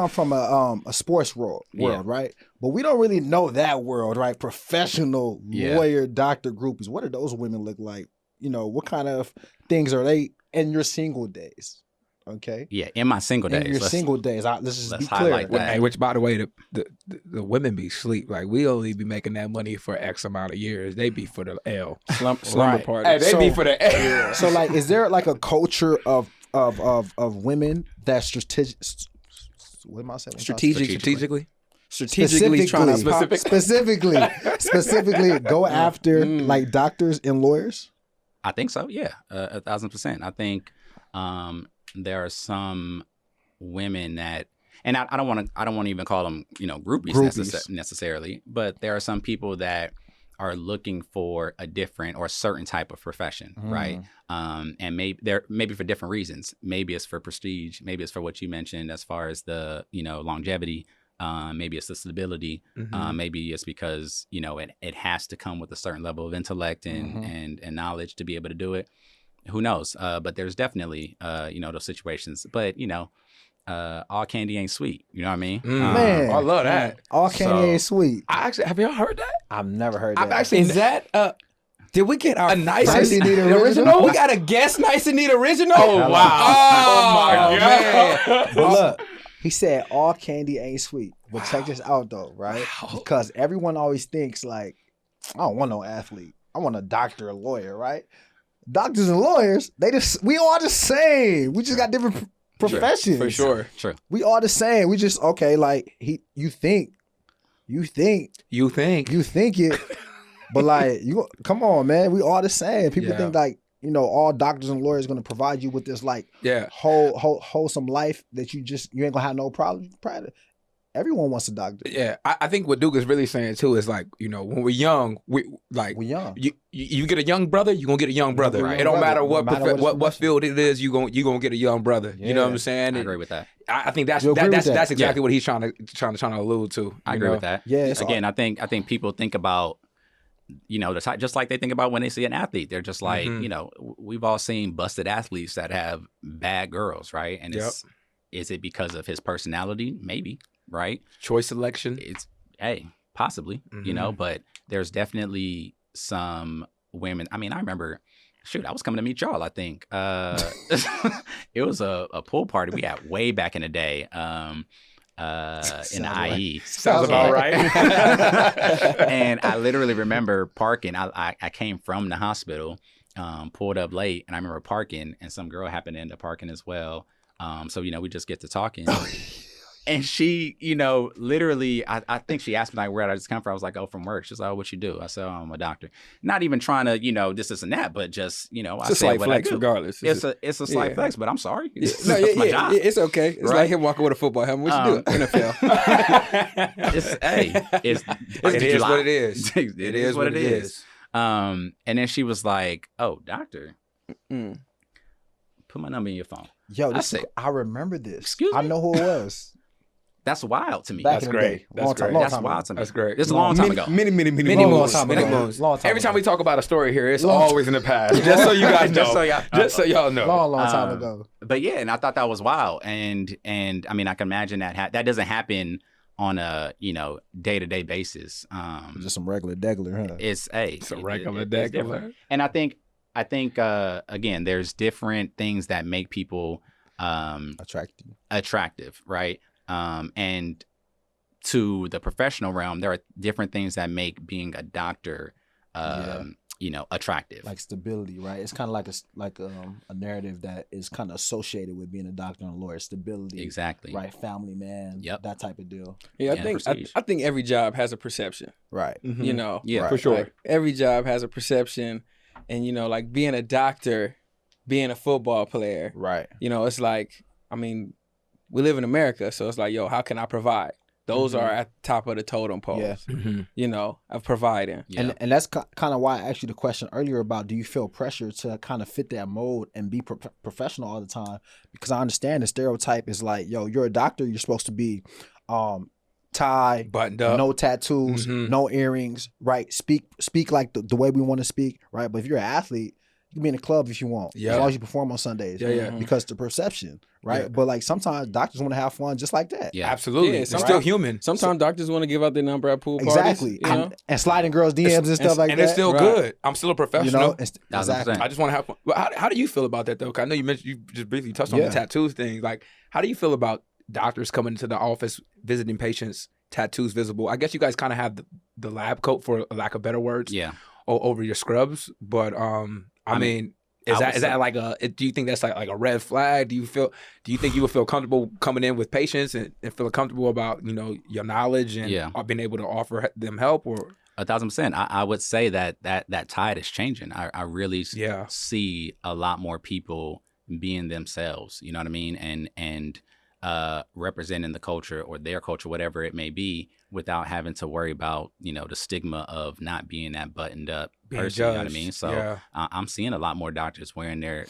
from a sports world, right? But we don't really know that world, right? Professional lawyer, doctor groupies. What do those women look like? What kind of things are they in your single days? Okay. Yeah, in my single days. In your single days. Let's just be clear. Highlight that. Which, by the way, the women be sleep. Like, we only be making that money for X amount of years. They be for the L. Slumber party. Hey, they be for the L. So, like, is there like a culture of women that strategic? What am I saying? Strategically specifically go after like doctors and lawyers? I think so. Yeah, 1,000%. I think there are some women that, and I don't want to even call them groupies. Necessarily, but there are some people that are looking for a different or a certain type of profession, right? And maybe for different reasons. Maybe it's for prestige. Maybe it's for what you mentioned as far as the longevity. Maybe it's the stability. Maybe it's because it has to come with a certain level of intellect and knowledge to be able to do it. Who knows? But there's definitely those situations. But all candy ain't sweet. You know what I mean? Man, I love that. All candy ain't sweet. Have y'all heard that? I've never heard that. I've actually. Is that did we get our nice and neat original? We got a guest nice and neat original? Oh, wow. Oh my God. But look, he said all candy ain't sweet. But check this out though, right? Because everyone always thinks like, I don't want no athlete. I want a doctor, a lawyer, right? Doctors and lawyers, we all the same. We just got different professions. For sure. True. We all the same. We just like you think it, but like come on, man. We all the same. People think like all doctors and lawyers going to provide you with this like wholesome life that you ain't gonna have no problem. everyone wants a doctor. Yeah, I think what Duke is really saying too is like, you know, when we're young, we young. You get a young brother, you're gonna get a young brother. Right. It don't matter No what matter what field it is, you gonna get a young brother. You know what I'm saying? I agree with that. I think that's You agree with that? that's exactly what he's trying to allude to. I agree with that. Yeah, it's Again, I think people think about, you know, the type, just like they think about when they see an athlete. They're just like, you know, we've all seen busted athletes that have bad girls, right? And is it because of his personality? Maybe, right? Choice selection. It's possibly, you know, but there's definitely some women. I mean, I remember, shoot, I was coming to meet y'all, I think. It was a pool party we had way back in the day. In the IE. Sounds about right. And I literally remember parking. I came from the hospital, pulled up late, and I remember parking, and some girl happened to end up parking as well. So, you know, we just get to talking. And she, you know, literally, I think she asked me, like, where did I just come from? I was like, oh, from work. She's like, oh, what you do? I said, oh, I'm a doctor. Not even trying to, you know, this and that, but just, you know, It's a slight flex regardless. It's a slight flex, but I'm sorry. That's No, my job. it's okay. It's like him walking with a football helmet. What you do? NFL. It is what it is. It is what it is. And then she was like, oh, doctor, put my number in your phone. Yo, I remember this. Excuse me? I know who it was. That's wild to me. Back That's in the great. day. That's Long time, great. long That's time wild ago. to me. That's great. This is a long time ago. Many Long moons. time Many ago. moons. Long time Every time ago. we talk about a story here, it's always in the past. Just so you guys know. Just so y'all know. Long time ago. But yeah, and I thought that was wild. And I mean, I can imagine that that doesn't happen on a, you know, day-to-day basis. Just some regular degular, huh? It's a regular it's degular. different. And I think again, there's different things that make people attractive, right? And to the professional realm, there are different things that make being a doctor, you know, attractive. Like stability, right? It's kind of like a narrative that is kind of associated with being a doctor and a lawyer. Stability, Exactly. right? Family man, that type of deal. Yeah, Yeah, I think every job has a perception. Right. You know, Yeah, Right. For sure. like, every job has a perception, and you know, like being a doctor, being a football player, Right. you know, it's like, I mean, we live in America, so it's like, yo, how can I provide? Those are at the top of the totem pole, Yeah. you know, of providing. Yeah. And that's kind of why I asked you the question earlier about, do you feel pressure to kind of fit that mold and be professional all the time? Because I understand the stereotype is like, yo, you're a doctor, you're supposed to be tie, Buttoned up. no tattoos, no earrings, right? Speak like the way we want to speak, right? But if you're an athlete, you can be in a club if you want, as long as you perform on Sundays. Yeah. Because the perception, right? Yeah. But like sometimes doctors want to have fun just like that. Yeah. Absolutely. Yeah, It's right. still human. Sometimes doctors want to give out their number at pool Exactly. parties. You know? And sliding girls' DMs and stuff like that. And it's still Right. good. I'm still a you professional. know, 1000%. I just want to have fun. But how do you feel about that, though? 'Cause I know you mentioned, you just briefly touched on Yeah. the tattoos thing. Like, how do you feel about doctors coming into the office, visiting patients, tattoos visible? I guess you guys kind of have the lab coat, for lack of better words, Yeah. over your scrubs. But I mean, is that like do you think that's like a red flag? Do you think you would feel comfortable coming in with patients and feel comfortable about, you know, your knowledge and being able to offer them help? Or 1000%. I would say that tide is changing. I really see a lot more people being themselves, you know what I mean? And representing the culture or their culture, whatever it may be, without having to worry about, you know, the stigma of not being that buttoned up person, you know what I mean? So I'm seeing a lot more doctors wearing their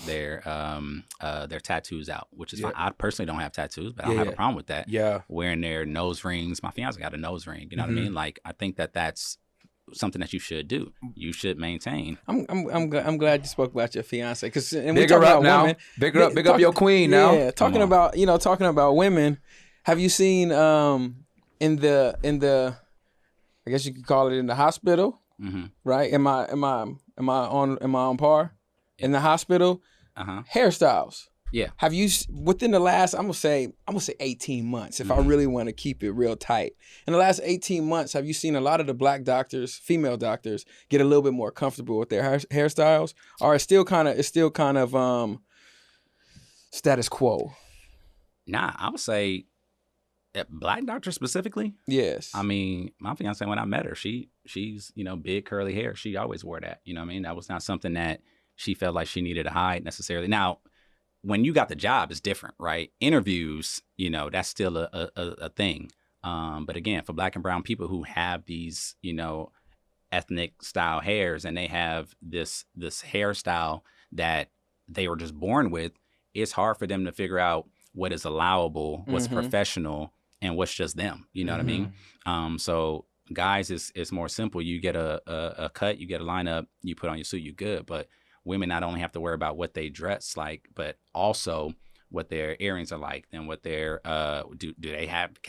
tattoos out, which is fine. I personally don't have tattoos, but I don't have a problem with that. Yeah. Wearing their nose rings. My fiance got a nose ring, you know what I mean? Like, I think that's something that you should do. You should maintain. I'm glad you spoke about your fiance, because and we big talk her up about now. women. Big up your queen now. Yeah, talking about women. Have you seen in the I guess you could call it in the hospital, right? Am I on par? In the hospital, hairstyles. Yeah. Have you, within the last, I'm gonna say 18 months, if I really want to keep it real tight. In the last 18 months, have you seen a lot of the black doctors, female doctors, get a little bit more comfortable with their hairstyles, or it's still kind of status quo? Nah, I would say black doctors specifically. Yes. I mean, my fiance, when I met her, she's, you know, big curly hair. She always wore that. You know what I mean? That was not something that she felt like she needed to hide necessarily. Now, when you got the job, it's different, right? Interviews, you know, that's still a thing. But again, for Black and brown people who have these, ethnic style hairs, and they have this hairstyle that they were just born with, it's hard for them to figure out what is allowable, what's professional, and what's just them. You know what I mean? So guys, it's more simple. You get a cut, you get a lineup, you put on your suit, you good. But women not only have to worry about what they dress like, but also what their earrings are like, and what their can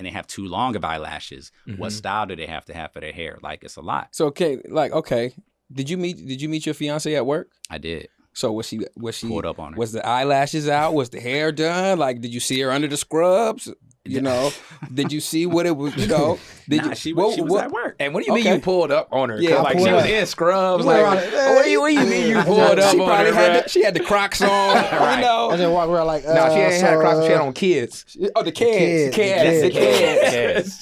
they have too long of eyelashes? What style do they have to have for their hair? Like, it's a lot. So okay, did you meet your fiance at work? I did. So was she pulled up on her? Was the eyelashes out? Was the hair done? Like, did you see her under the scrubs? Did you see what it was? She was at work. And what do you mean you pulled up on her? Yeah, like she was in scrubs. Like, what do you mean you pulled up She on probably her? she had the Crocs on. And then walk around like, No, she ain't had Crocs. She had on kids. Oh, the kids. Kids.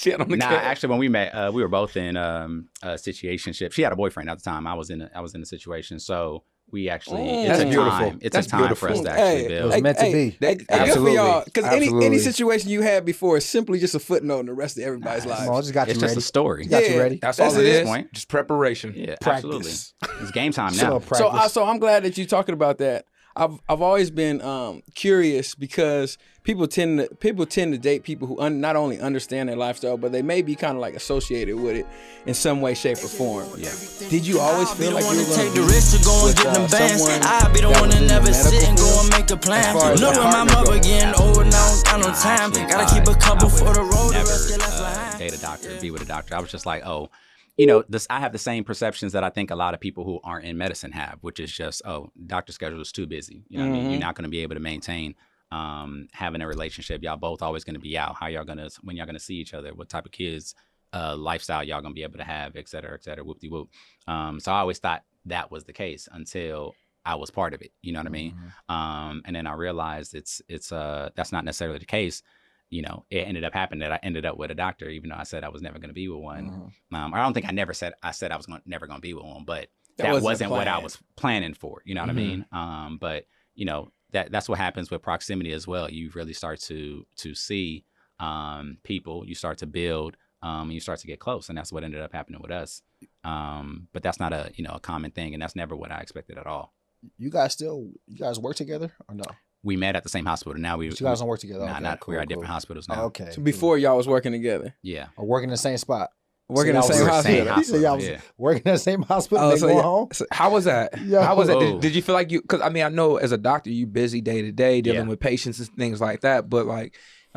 She had on the kids. Actually, when we met, we were both in a situationship. She had a boyfriend at the time. I was in a situation. So we actually, it took time. It took time for us to actually build. It was meant to be. Absolutely. Because any Absolutely. situation you had before is simply just a footnote in the rest of everybody's lives. Come on, just got It's you just ready. a story. Got you ready. That's all That's it it. is. Point. Just preparation. Yeah, Practice. absolutely. It's game time So now. practice. So I'm glad that you're talking about that. I've always been curious because people tend to date people who not only understand their lifestyle, but they may be kind of like associated with it in some way, shape, or form. Yeah. Did you always feel like you were going take the risk to go and get them bands? I'll be the one to never sit and go and make a plan. Look at my mother getting old now, got no time. Gotta keep a couple for the road. Never date a doctor, be with a doctor. I was just like, I have the same perceptions that I think a lot of people who aren't in medicine have, which is just, doctor schedule is too busy. You know what I mean? You're not going to be able to maintain having a relationship. Y'all both always going to be out. When y'all going to see each other? What type of kids, lifestyle y'all going to be able to have, et cetera, whoop-de-whoop. So I always thought that was the case until I was part of it. You know what I mean? And then I realized that's not necessarily the case. It ended up happening that I ended up with a doctor, even though I said I was never going to be with one. I don't think I said I was never going to be with one, but that wasn't what I was planning for. You know what I mean? But that's what happens with proximity as well. You really start to see people. You start to build, and you start to get close, and that's what ended up happening with us. But that's not a common thing, and that's never what I expected at all. You guys work together or no? We met at the same hospital. Now You guys don't work together. Nah, Okay, we're at different hospitals now. Okay. So before y'all was working together, Yeah. Or working in the same spot. working in the same hospital. He said y'all was Yeah. working in the same hospital. Oh, They so going yeah. home. So How was that? Yeah. How was that? Oh. Did you feel like because I know as a doctor, you busy day to day dealing Yeah. with patients and things like that. But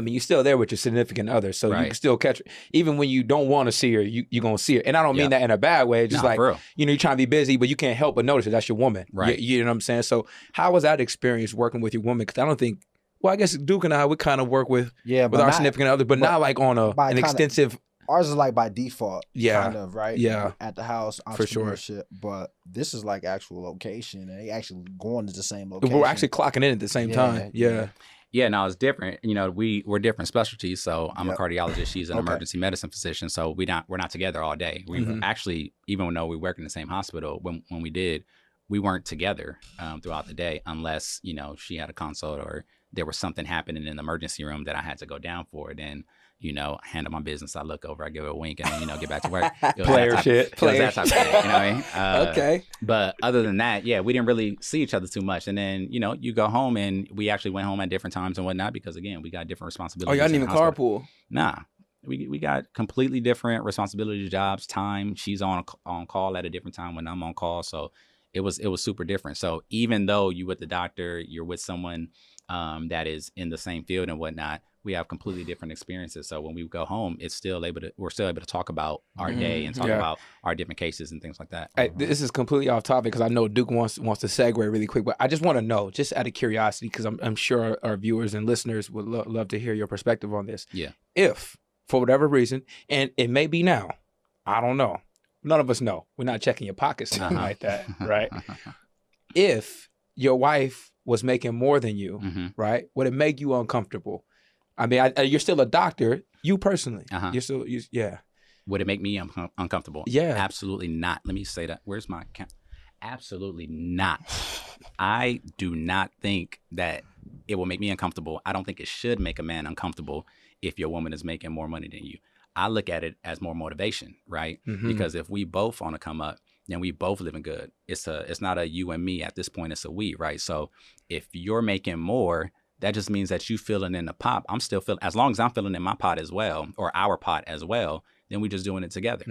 you're still there with your significant other. So you Right. can still catch her. Even when you don't want to see her, you're going to see her. And I don't mean Yeah. that in a bad way. It's just Nah, for real. you're trying to be busy, but you can't help but notice it. That's your woman. Right. You know what I'm saying? So how was that experience working with your woman? Because I don't think, I guess Duke and I would kind of work with our not- significant other, but not like on by an kinda- extensive. Ours is like by default, Yeah. kind of, right? Yeah. At the house, For sure. entrepreneurship. But this is like actual location, and they actually going to the same location. We're actually clocking in at the same time. Yeah. Yeah, no, it's different. We're different specialties. So I'm a cardiologist. She's an Okay. emergency medicine physician. So we're not together all day. We actually, even though we work in the same hospital, when we did, we weren't together throughout the day unless she had a consult or there was something happening in the emergency room that I had to go down for. Then handle my business. I look over, I give her a wink, and then get back to work. Player shit. It was that type of thing. You know what I mean? Okay. But other than that, yeah, we didn't really see each other too much. And then, you go home, and we actually went home at different times and whatnot because, again, we got different Oh, responsibilities. y'all didn't in even the hospital. carpool. Nah. We got completely different responsibilities, jobs, time. She's on call at a different time when I'm on call. So it was super different. So even though you with the doctor, you're with someone that is in the same field and whatnot, we have completely different experiences. So when we go home, we're still able to talk about our day and talk about our different cases and things like that. Hey, this is completely off topic because I know Duke wants to segue really quick, but I just want to know, just out of curiosity, because I'm sure our viewers and listeners would love to hear your perspective on this. Yeah. If, for whatever reason, and it may be now, I don't know. None of us know. We're not checking your pockets or anything like that, right? If your wife was making more than you, right, would it make you uncomfortable? I mean, you're still a doctor. You personally, you're still, yeah. Would it make me uncomfortable? Yeah. Absolutely not. Let me say that. Where's my account? Absolutely not. I do not think that it will make me uncomfortable. I don't think it should make a man uncomfortable if your woman is making more money than you. I look at it as more motivation, right? Because if we both on a come up, then we both living good. It's not a you and me at this point. It's a we, right? So if you're making more, that just means that you feeling in the pot. I'm still feeling, as long as I'm feeling in my pot as well, or our pot as well, then we just doing it together.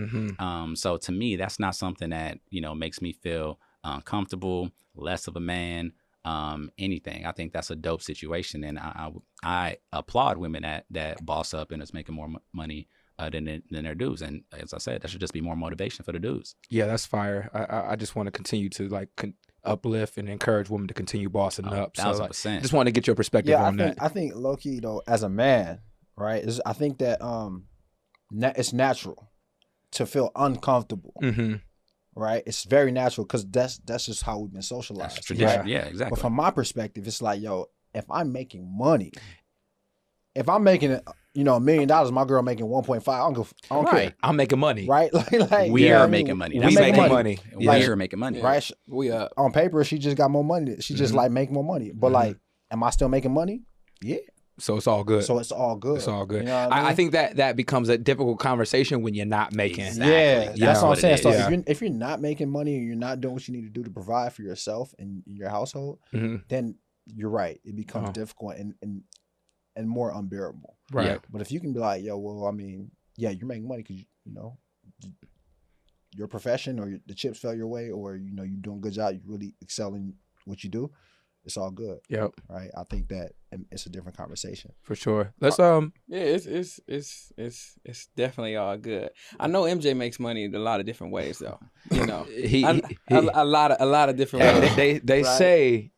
So to me, that's not something that, makes me feel comfortable, less of a man, anything. I think that's a dope situation. And I applaud women that boss up and is making more money than their dudes. And as I said, that should just be more motivation for the dudes. Yeah, that's fire. I just want to continue to uplift and encourage women to continue bossing up. So 1000%. just want to get your perspective on that. I think low key though, as a man, right? I think that it's natural to feel uncomfortable. Right? It's very natural because that's just how we've been socialized. That's tradition. Right? Yeah, exactly. But from my perspective, it's like, yo, if I'm making money, if I'm making $1 million, my girl making 1.5, I don't care. I'm making money. Right? like We are making money. We making money. We are making money. Right? We on paper, she just got more money. She just make more money. But like, am I still making money? Yeah. So it's all good. So it's all good. It's all good. You know what I mean? I think that becomes a difficult conversation when you're not making. Exactly. Yeah, that's what I'm saying. So Yeah. if you're not making money and you're not doing what you need to do to provide for yourself and your household, then you're right. It becomes difficult and more unbearable. Right. Yeah. But if you can be like, yo, well, I mean, yeah, you're making money because your profession or the chips fell your way, or you're doing a good job, you really excel in what you do. It's all good. Yep. Right. I think that it's a different conversation. For sure. Let's Yeah, it's definitely all good. I know MJ makes money in a lot of different ways, though. A lot of different ways. They Right. say,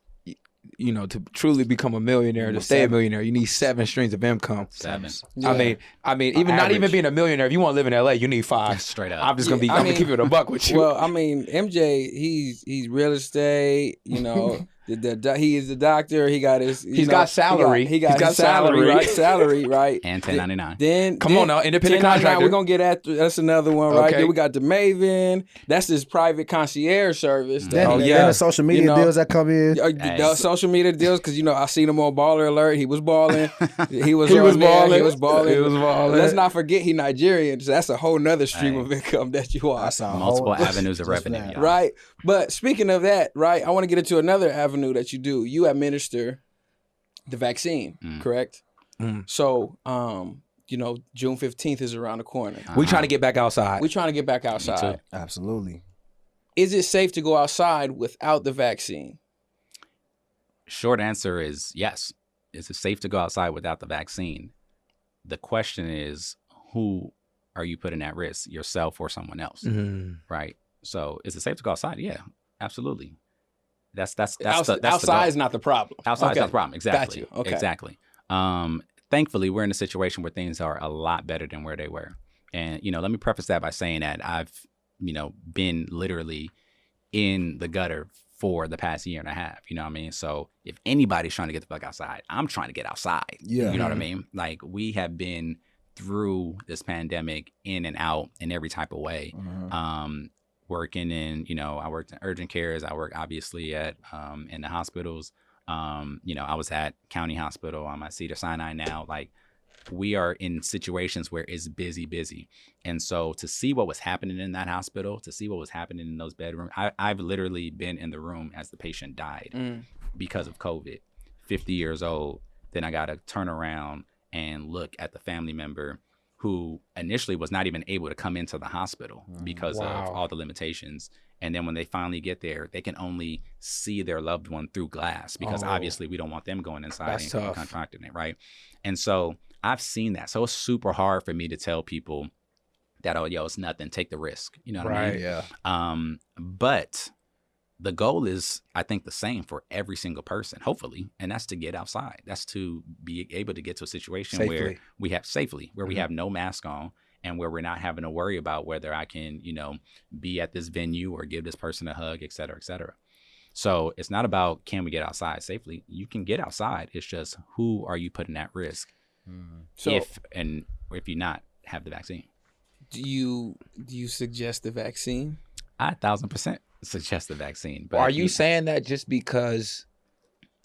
to truly become a millionaire, to stay a millionaire, you need 7 streams of income. 7. Yeah. I mean, even not even Average. being a millionaire, if you want to live in LA, you need 5. Straight up. I'm just gonna Yeah, I'm gonna keep it a buck with you. Well, I mean, MJ, he's real estate. He is the doctor. He got his. He's got salary. He got his salary. right? Salary, right? And 1099. Then Come on now, independent 1099, contractor. We're gonna get after. That's another one, right? Okay. Then we got the Maven. That's his private concierge service. Then, yeah. then the social media deals that come in. The social media deals, because I seen him on Baller Alert. He was balling. He was He was on there. balling. He was balling. He was balling. Let's not forget he Nigerian. So that's a whole nother stream of income that you are. That's a Multiple whole- avenues of just revenue. that. y'all. Right. But speaking of that, right, I want to get into another avenue that you do. You administer the vaccine, correct? So, June 15th is around the corner. We trying to get back outside. We're trying to get back outside. Absolutely. Is it safe to go outside without the vaccine? Short answer is yes. Is it safe to go outside without the vaccine? The question is, who are you putting at risk, yourself or someone else? Right. So, is it safe to go outside? Yeah, absolutely. That's outside is not the problem. Outside is Okay. not the problem. Exactly. Got you. Okay. Exactly. Thankfully, we're in a situation where things are a lot better than where they were. And, let me preface that by saying that I've, been literally in the gutter for the past year and a half. You know what I mean? So if anybody's trying to get the fuck outside, I'm trying to get outside. Yeah. You know what I mean? Like, we have been through this pandemic in and out in every type of way. Working in, I worked in urgent cares. I work obviously at in the hospitals. I was at County Hospital. I'm at Cedar Sinai now. Like, we are in situations where it's busy. And so to see what was happening in that hospital, to see what was happening in those bedrooms, I've literally been in the room as the patient died because of COVID, 50 years old. Then I got to turn around and look at the family member who initially was not even able to come into the hospital because of all the limitations. And then when they finally get there, they can only see their loved one through glass because obviously we don't want them going inside and contracting it, right? And so I've seen that. So it's super hard for me to tell people that, it's nothing, take the risk. You know what I mean? Yeah. But the goal is, I think, the same for every single person, hopefully, and that's to get outside. That's to be able to get to a situation where we have we have no mask on and where we're not having to worry about whether I can, be at this venue or give this person a hug, et cetera, et cetera. So it's not about, can we get outside safely? You can get outside. It's just, who are you putting at risk So if you not have the vaccine? do you suggest the vaccine? I 1,000% suggest the vaccine. But Are you saying that just because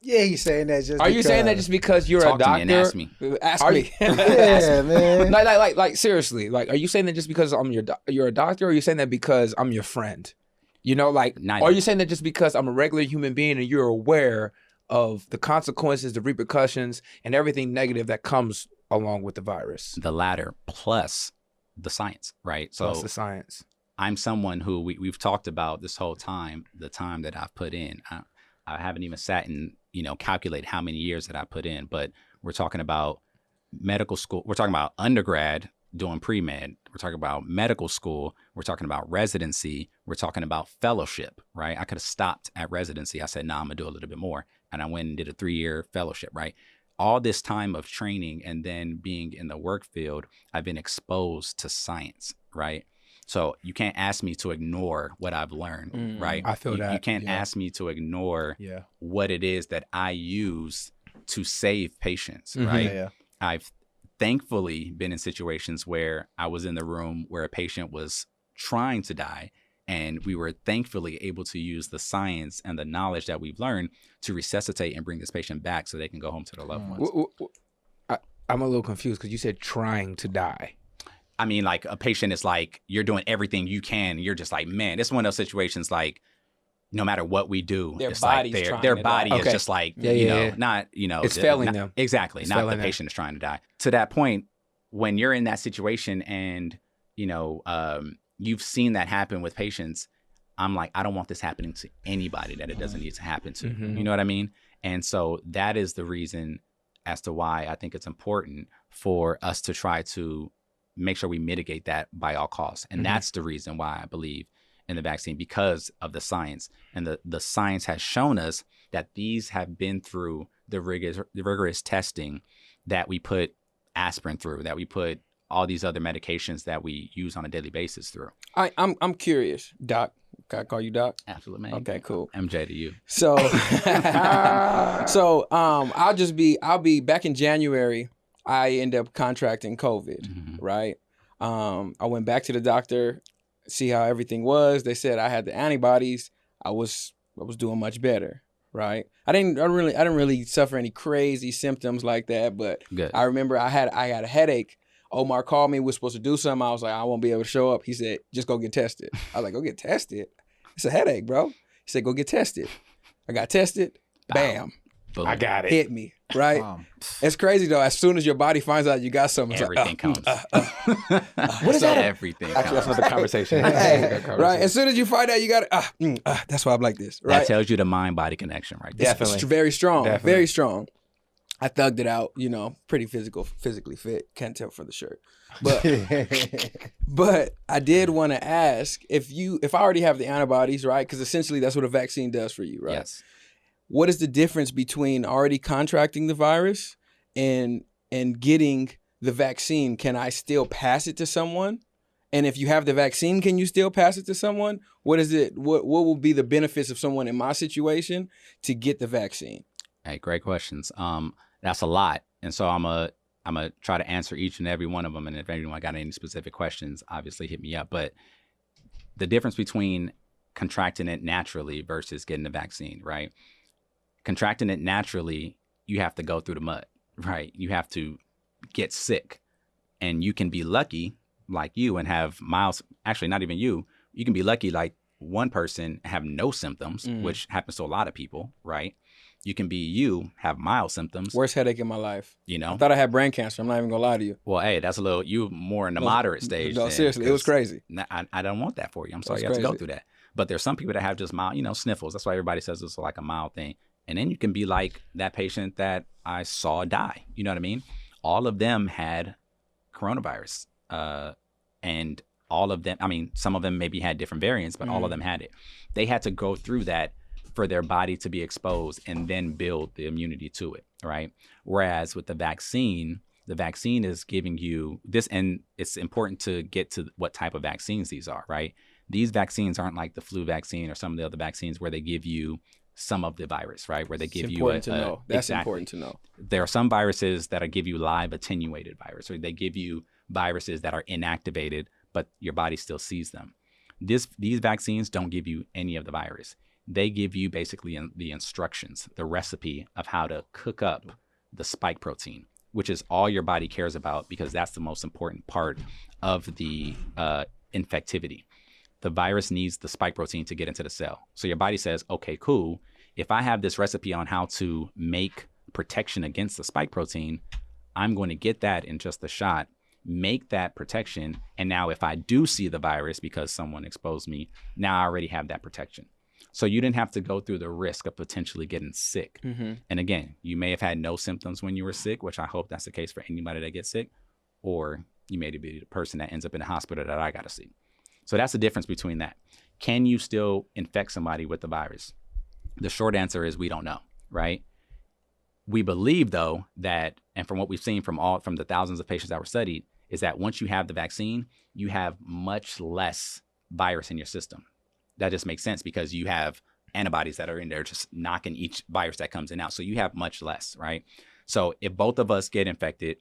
Yeah, he's saying that just. Are you saying that just because you're Talk a to doctor? me and ask me. Ask Are me. Yeah, man. like seriously, like, are you saying that just because you're a doctor, or are you saying that because I'm your friend? You know, like, Neither. or are you saying that just because I'm a regular human being and you're aware of the consequences, the repercussions, and everything negative that comes along with the virus? The latter plus the science, right? So Plus the science. I'm someone who we've talked about this whole time, the time that I've put in. I haven't even sat and, calculate how many years that I put in, but we're talking about medical school. We're talking about undergrad doing pre-med. We're talking about medical school. We're talking about residency. We're talking about fellowship, right? I could have stopped at residency. I said, nah, I'm gonna do a little bit more. And I went and did a 3-year fellowship, right? All this time of training and then being in the work field, I've been exposed to science, right? So you can't ask me to ignore what I've learned, right? I feel that. You can't Yeah. ask me to ignore Yeah. what it is that I use to save patients, Mhm. right? Yeah. I've thankfully been in situations where I was in the room where a patient was trying to die, and we were thankfully able to use the science and the knowledge that we've learned to resuscitate and bring this patient back so they can go home to their loved ones. I'm a little confused because you said trying to die. I mean, like, a patient is like, you're doing everything you can. And you're just like, man, it's one of those situations like, no matter what we do, Their it's like body's trying their to body die. is Okay. just like, Yeah. not, It's failing not- them. Exactly. It's Not the failing them. patient is trying to die. To that point, when you're in that situation and, you've seen that happen with patients, I'm like, I don't want this happening to anybody that it doesn't need to happen to. Mhm. You know what I mean? And so that is the reason as to why I think it's important for us to try to make sure we mitigate that by all costs. And Mhm. that's the reason why I believe in the vaccine, because of the science. And the science has shown us that these have been through the rigorous testing that we put aspirin through, that we put all these other medications that we use on a daily basis through. I'm curious, Doc. Can I call you Doc? Absolutely, man. Okay, cool. MJ to you. So, I'll be back in January. I end up contracting COVID, Mhm. right? I went back to the doctor, see how everything was. They said I had the antibodies. I was doing much better, right? I didn't really suffer any crazy symptoms like that, but Good. I remember I had a headache. Omar called me. We were supposed to do something. I was like, I won't be able to show up. He said, just go get tested. I was like, go get tested? It's a headache, bro. He said, go get tested. I got tested. Bam. Boom. I got it. Hit me, right? It's crazy, though. As soon as your body finds out you got something, it's Everything like, comes. What is that? Everything Actually, that's comes. another conversation. Hey, right? As soon as you find out you got it, that's why I'm like this, That right? tells you the mind-body connection right there. Definitely. It's very strong, Definitely. very strong. I thugged it out, pretty physically fit. Can't tell from the shirt, but I did want to ask if I already have the antibodies, right? Because essentially that's what a vaccine does for you, right? Yes. What is the difference between already contracting the virus and getting the vaccine? Can I still pass it to someone? And if you have the vaccine, can you still pass it to someone? What is it? What will be the benefits of someone in my situation to get the vaccine? Hey, great questions. That's a lot. And so I'm gonna try to answer each and every one of them. And if anyone got any specific questions, obviously hit me up. But the difference between contracting it naturally versus getting the vaccine, right? Contracting it naturally, you have to go through the mud, right? You have to get sick, and you can be lucky like you and have mild, actually not even you can be lucky like one person have no symptoms, which happens to a lot of people, right? You can be have mild symptoms. Worst headache in my life. You know? I thought I had brain cancer. I'm not even gonna lie to you. Well, hey, that's you more in the moderate stage. No, then, seriously, it was 'cause crazy. I don't want that for you. I'm sorry That's you have to go crazy. through that. But there's some people that have just mild, sniffles. That's why everybody says it's like a mild thing. And then you can be like that patient that I saw die. You know what I mean? All of them had coronavirus. And all of them, some of them maybe had different variants, but all of them had it. They had to go through that for their body to be exposed and then build the immunity to it, right? Whereas with the vaccine is giving you this, and it's important to get to what type of vaccines these are, right? These vaccines aren't like the flu vaccine or some of the other vaccines where they give you some of the virus, right? Where they give you important to know. That's exactly. important to know. There are some viruses that give you live attenuated virus, or they give you viruses that are inactivated, but your body still sees them. These vaccines don't give you any of the virus. they give you basically the instructions, the recipe of how to cook up the spike protein, which is all your body cares about because that's the most important part of the infectivity. The virus needs the spike protein to get into the cell. So your body says, okay, cool. If I have this recipe on how to make protection against the spike protein, I'm going to get that in just a shot, make that protection. And now if I do see the virus because someone exposed me, now I already have that protection. So you didn't have to go through the risk of potentially getting sick. And again, you may have had no symptoms when you were sick, which I hope that's the case for anybody that gets sick, or you may be the person that ends up in the hospital that I got to see. So that's the difference between that. Can you still infect somebody with the virus? The short answer is we don't know, right? We believe, though, that, and from what we've seen from the thousands of patients that were studied, is that once you have the vaccine, you have much less virus in your system. That just makes sense because you have antibodies that are in there just knocking each virus that comes in out. So you have much less, right? So if both of us get infected,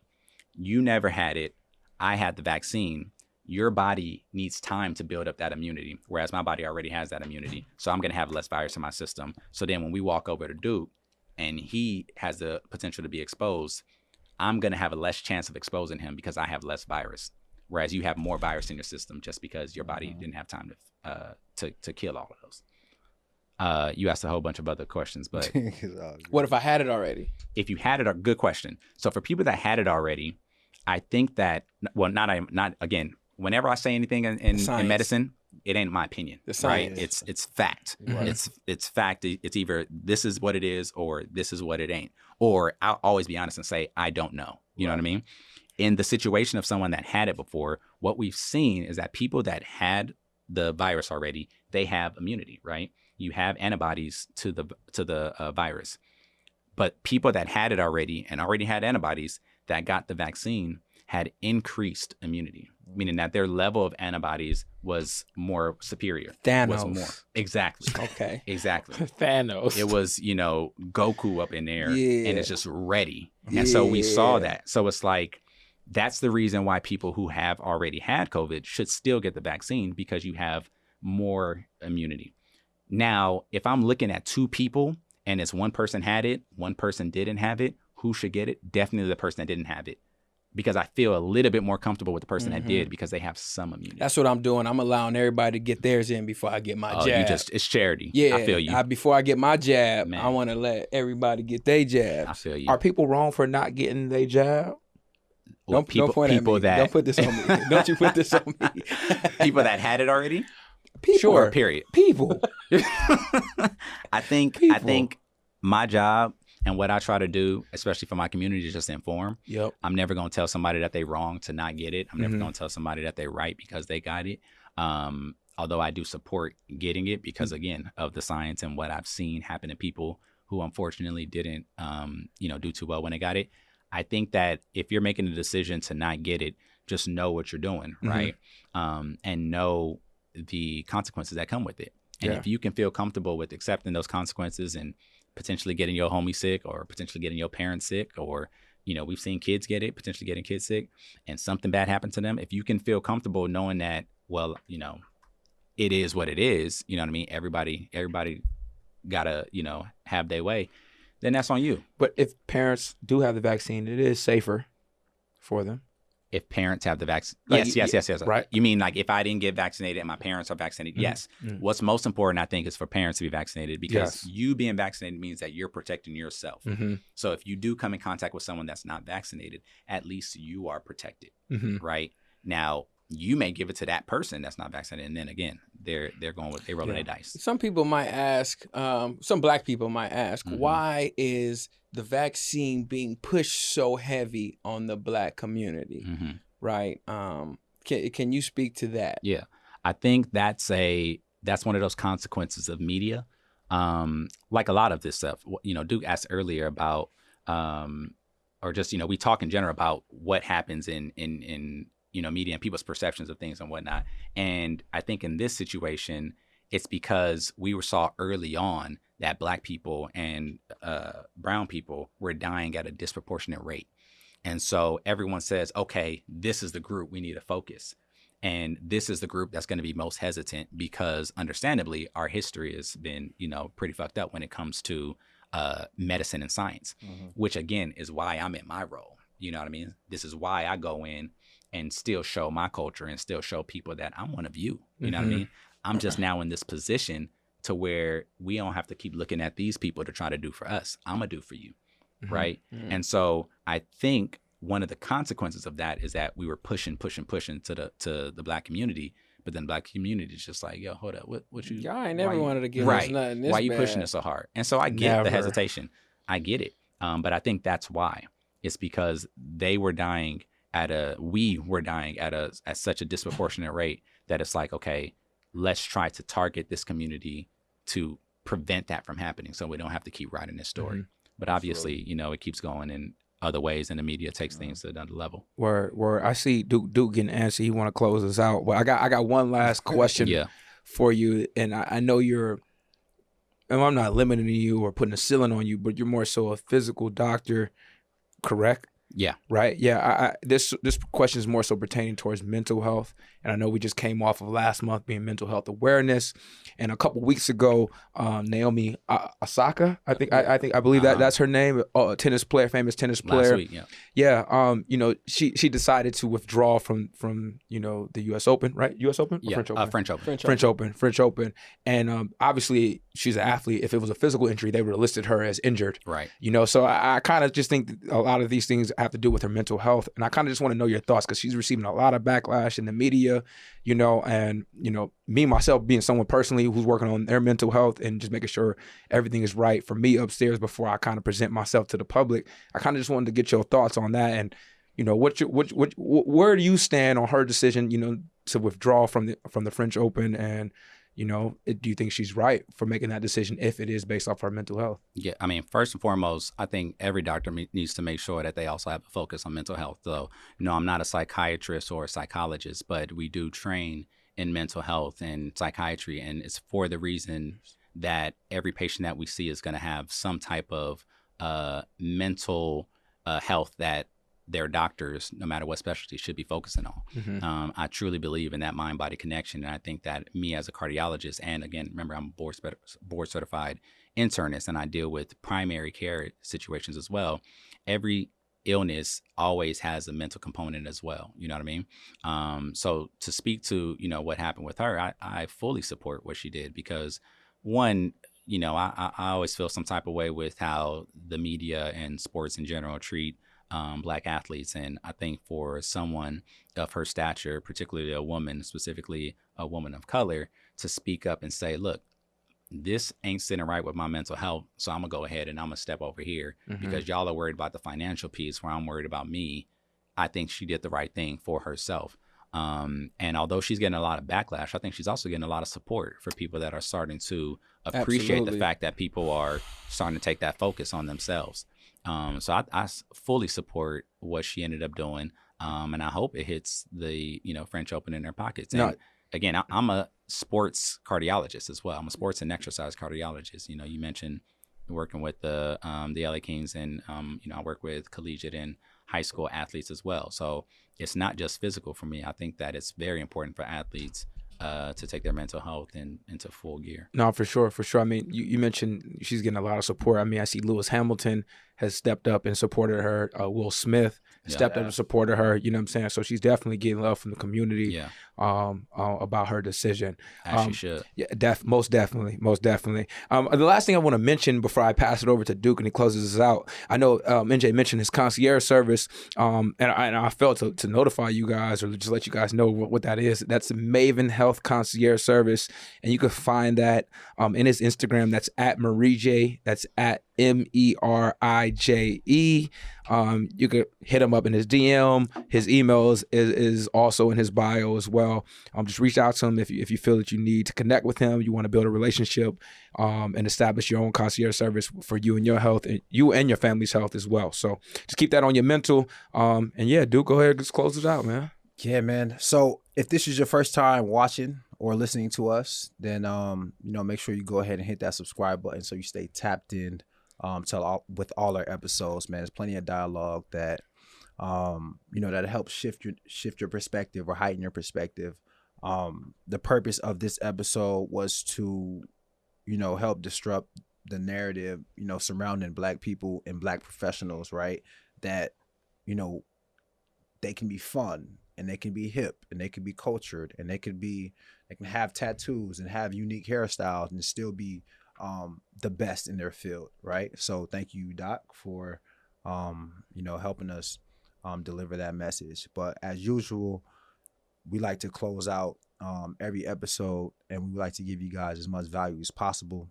you never had it, I had the vaccine, your body needs time to build up that immunity, whereas my body already has that immunity. So I'm going to have less virus in my system. So then when we walk over to Duke and he has the potential to be exposed, I'm going to have a less chance of exposing him because I have less virus, whereas you have more virus in your system just because your body didn't have time to kill all of those. You asked a whole bunch of other questions, but What if I had it already? if you had it, good question. So for people that had it already, I think that, well, not again, whenever I say anything in medicine, it ain't my opinion, right? It's fact. Right. It's fact. It's either this is what it is or this is what it ain't. Or I'll always be honest and say, I don't know. You know what I mean? In the situation of someone that had it before, what we've seen is that people that had the virus already, they have immunity, right? You have antibodies to the virus. But people that had it already and already had antibodies that got the vaccine had increased immunity, meaning that their level of antibodies was more superior. Thanos. Was more. Exactly. Okay. Exactly. Thanos. It was, Goku up in there Yeah. and it's just ready. And so we saw that. So it's like, that's the reason why people who have already had COVID should still get the vaccine because you have more immunity. Now, if I'm looking at two people and it's one person had it, one person didn't have it, who should get it? Definitely the person that didn't have it. Because I feel a little bit more comfortable with the person that did because they have some immunity. That's what I'm doing. I'm allowing everybody to get theirs in before I get my jab. It's charity. Yeah, I feel you. Before I get my jab, Man. I want to let everybody get their jabs. I feel you. Are people wrong for not getting their jab? Well, Don't point at me. Don't put this on me. Don't you put this on me. people that had it already? People. Sure, period. People. I think my job and what I try to do, especially for my community, is just inform. Yep. I'm never going to tell somebody that they're wrong to not get it. I'm never going to tell somebody that they're right because they got it. Although I do support getting it because, again, of the science and what I've seen happen to people who unfortunately didn't, do too well when they got it. I think that if you're making a decision to not get it, just know what you're doing, right? And know the consequences that come with it. And if you can feel comfortable with accepting those consequences and potentially getting your homie sick or potentially getting your parents sick, or, we've seen kids get it, potentially getting kids sick, and something bad happened to them. If you can feel comfortable knowing that, well, it is what it is, you know what I mean? Everybody gotta, have their way, then that's on you. But if parents do have the vaccine, it is safer for them. If parents have the vaccine, Like, yes. right. You mean like if I didn't get vaccinated and my parents are vaccinated? Yes. What's most important, I think, is for parents to be vaccinated because you being vaccinated means that you're protecting yourself. So if you do come in contact with someone that's not vaccinated, at least you are protected, right? Now, you may give it to that person that's not vaccinated, and then again, they're rolling their dice. Some people might ask, some black people might ask, why is the vaccine being pushed so heavy on the black community, right? Can you speak to that? Yeah, I think that's one of those consequences of media. Like a lot of this stuff, Duke asked earlier about, or just we talk in general about what happens in media and people's perceptions of things and whatnot. And I think in this situation, it's because we saw early on that black people and brown people were dying at a disproportionate rate. And so everyone says, okay, this is the group we need to focus. And this is the group that's going to be most hesitant because, understandably, our history has been, pretty fucked up when it comes to medicine and science, which, again, is why I'm in my role. You know what I mean? This is why I go in and still show my culture and still show people that I'm one of you. You know what I mean? I'm just now in this position to where we don't have to keep looking at these people to try to do for us. I'm going to do for you. Right. And so I think one of the consequences of that is that we were pushing to the Black community, but then the Black community is just like, yo, hold up, what you? Y'all ain't never wanted to give us nothing this Why you bad. pushing it so hard? And so I get the hesitation, I get it, but I think that's why. It's because we were dying at such a disproportionate rate that it's like, okay, let's try to target this community to prevent that from happening, so we don't have to keep writing this story. But obviously, it keeps going in other ways, and the media takes things to another level. Where I see Duke getting antsy, he want to close us out. But I got one last question for you, and I know and I'm not limiting you or putting a ceiling on you, but you're more so a physical doctor, correct? Yeah. Right. Yeah. This question is more so pertaining towards mental health, and I know we just came off of last month being Mental Health Awareness, and a couple weeks ago, Naomi Osaka, I believe that's her name, tennis player, famous tennis player. Last week, yeah. Yeah. She decided to withdraw from the U.S. Open, right? U.S. Open, or French Open, French Open, and obviously she's an athlete. If it was a physical injury, they would have listed her as injured, right? So I kind of just think a lot of these things have to do with her mental health, and I kind of just want to know your thoughts because she's receiving a lot of backlash in the media, and me myself being someone personally who's working on their mental health and just making sure everything is right for me upstairs before I kind of present myself to the public. I kind of just wanted to get your thoughts on that, and where do you stand on her decision, to withdraw from the French Open, and do you think she's right for making that decision if it is based off her mental health? Yeah, I mean, first and foremost, I think every doctor needs to make sure that they also have a focus on mental health. So, I'm not a psychiatrist or a psychologist, but we do train in mental health and psychiatry, and it's for the reason that every patient that we see is going to have some type of mental health that their doctors, no matter what specialty, should be focusing on. I truly believe in that mind-body connection, and I think that me as a cardiologist, and again, remember, I'm a board-certified internist, and I deal with primary care situations as well. Every illness always has a mental component as well. You know what I mean? So to speak to, what happened with her, I fully support what she did because, one, I always feel some type of way with how the media and sports in general treat Black athletes. And I think for someone of her stature, particularly a woman, specifically a woman of color, to speak up and say, look, this ain't sitting right with my mental health, so I'm going to go ahead and I'm going to step over here because y'all are worried about the financial piece where I'm worried about me. I think she did the right thing for herself. And although she's getting a lot of backlash, I think she's also getting a lot of support for people that are starting to appreciate the fact that people are starting to take that focus on themselves. So I fully support what she ended up doing, and I hope it hits the French Open in their pockets. And again, I'm a sports cardiologist as well. I'm a sports and exercise cardiologist. You mentioned working with the LA Kings, and I work with collegiate and high school athletes as well. So it's not just physical for me. I think that it's very important for athletes to take their mental health into full gear. No, for sure. I mean, you mentioned she's getting a lot of support. I mean, I see Lewis Hamilton has stepped up and supported her. Will Smith stepped up and supported her. You know what I'm saying? So she's definitely getting love from the community about her decision. As she should. Yeah, most definitely. The last thing I want to mention before I pass it over to Duke and he closes us out, I know NJ mentioned his concierge service, and I felt to notify you guys or just let you guys know what that is. That's the Maven Health Concierge Service, and you can find that in his Instagram. That's at Merije. That's at MERIJE. You could hit him up in his DM. His email is also in his bio as well. Just reach out to him if you feel that you need to connect with him. You want to build a relationship and establish your own concierge service for you and your health, and you and your family's health as well. So just keep that on your mental. And yeah, Duke, go ahead and just close it out, man. Yeah, man. So if this is your first time watching or listening to us, then make sure you go ahead and hit that subscribe button so you stay tapped in with all our episodes, man. There's plenty of dialogue that that helps shift your perspective or heighten your perspective. The purpose of this episode was to, help disrupt the narrative, surrounding Black people and Black professionals, right? That, they can be fun and they can be hip and they can be cultured and they can have tattoos and have unique hairstyles and still be the best in their field, right? So thank you, Doc, for helping us deliver that message. But as usual, we like to close out every episode, and we like to give you guys as much value as possible.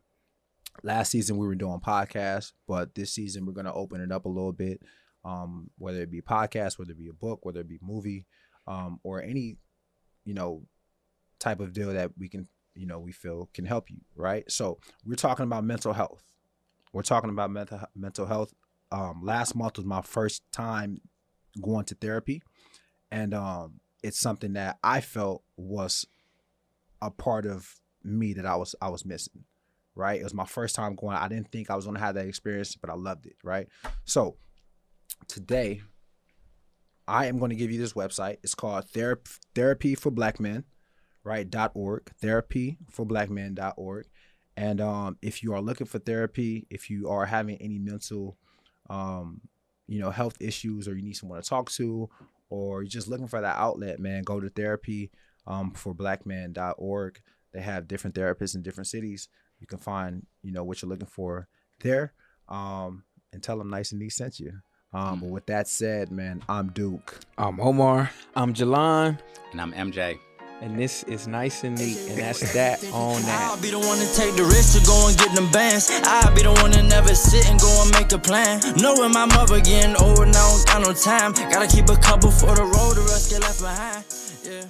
Last season we were doing podcasts, but this season we're going to open it up a little bit, whether it be a podcast, whether it be a book, whether it be a movie, or any type of deal that we can we feel can help you, right? So we're talking about mental health. Mental health. Last month was my first time going to therapy, and it's something that I felt was a part of me that I was missing, right? It was my first time going. I didn't think I was going to have that experience, but I loved it, right? So today I am going to give you this website. It's called Therapy for Black Men, right? .org, therapyforblackmen.org. And if you are looking for therapy, if you are having any mental health issues, or you need someone to talk to, or you're just looking for that outlet, man, go to therapyforblackmen.org. They have different therapists in different cities. You can find, what you're looking for there, and tell them Nice and Neat sent you. But with that said, man, I'm Duke. I'm Omar. I'm Jalan. And I'm MJ. And this is Nice and Neat, and that's that on that. I'll be the one to take the risk to go and get them bands. I'll be the one to never sit and go and make a plan. Knowing my mother getting old and I don't got no time. Gotta keep a couple for the road, the rest get left behind. Yeah.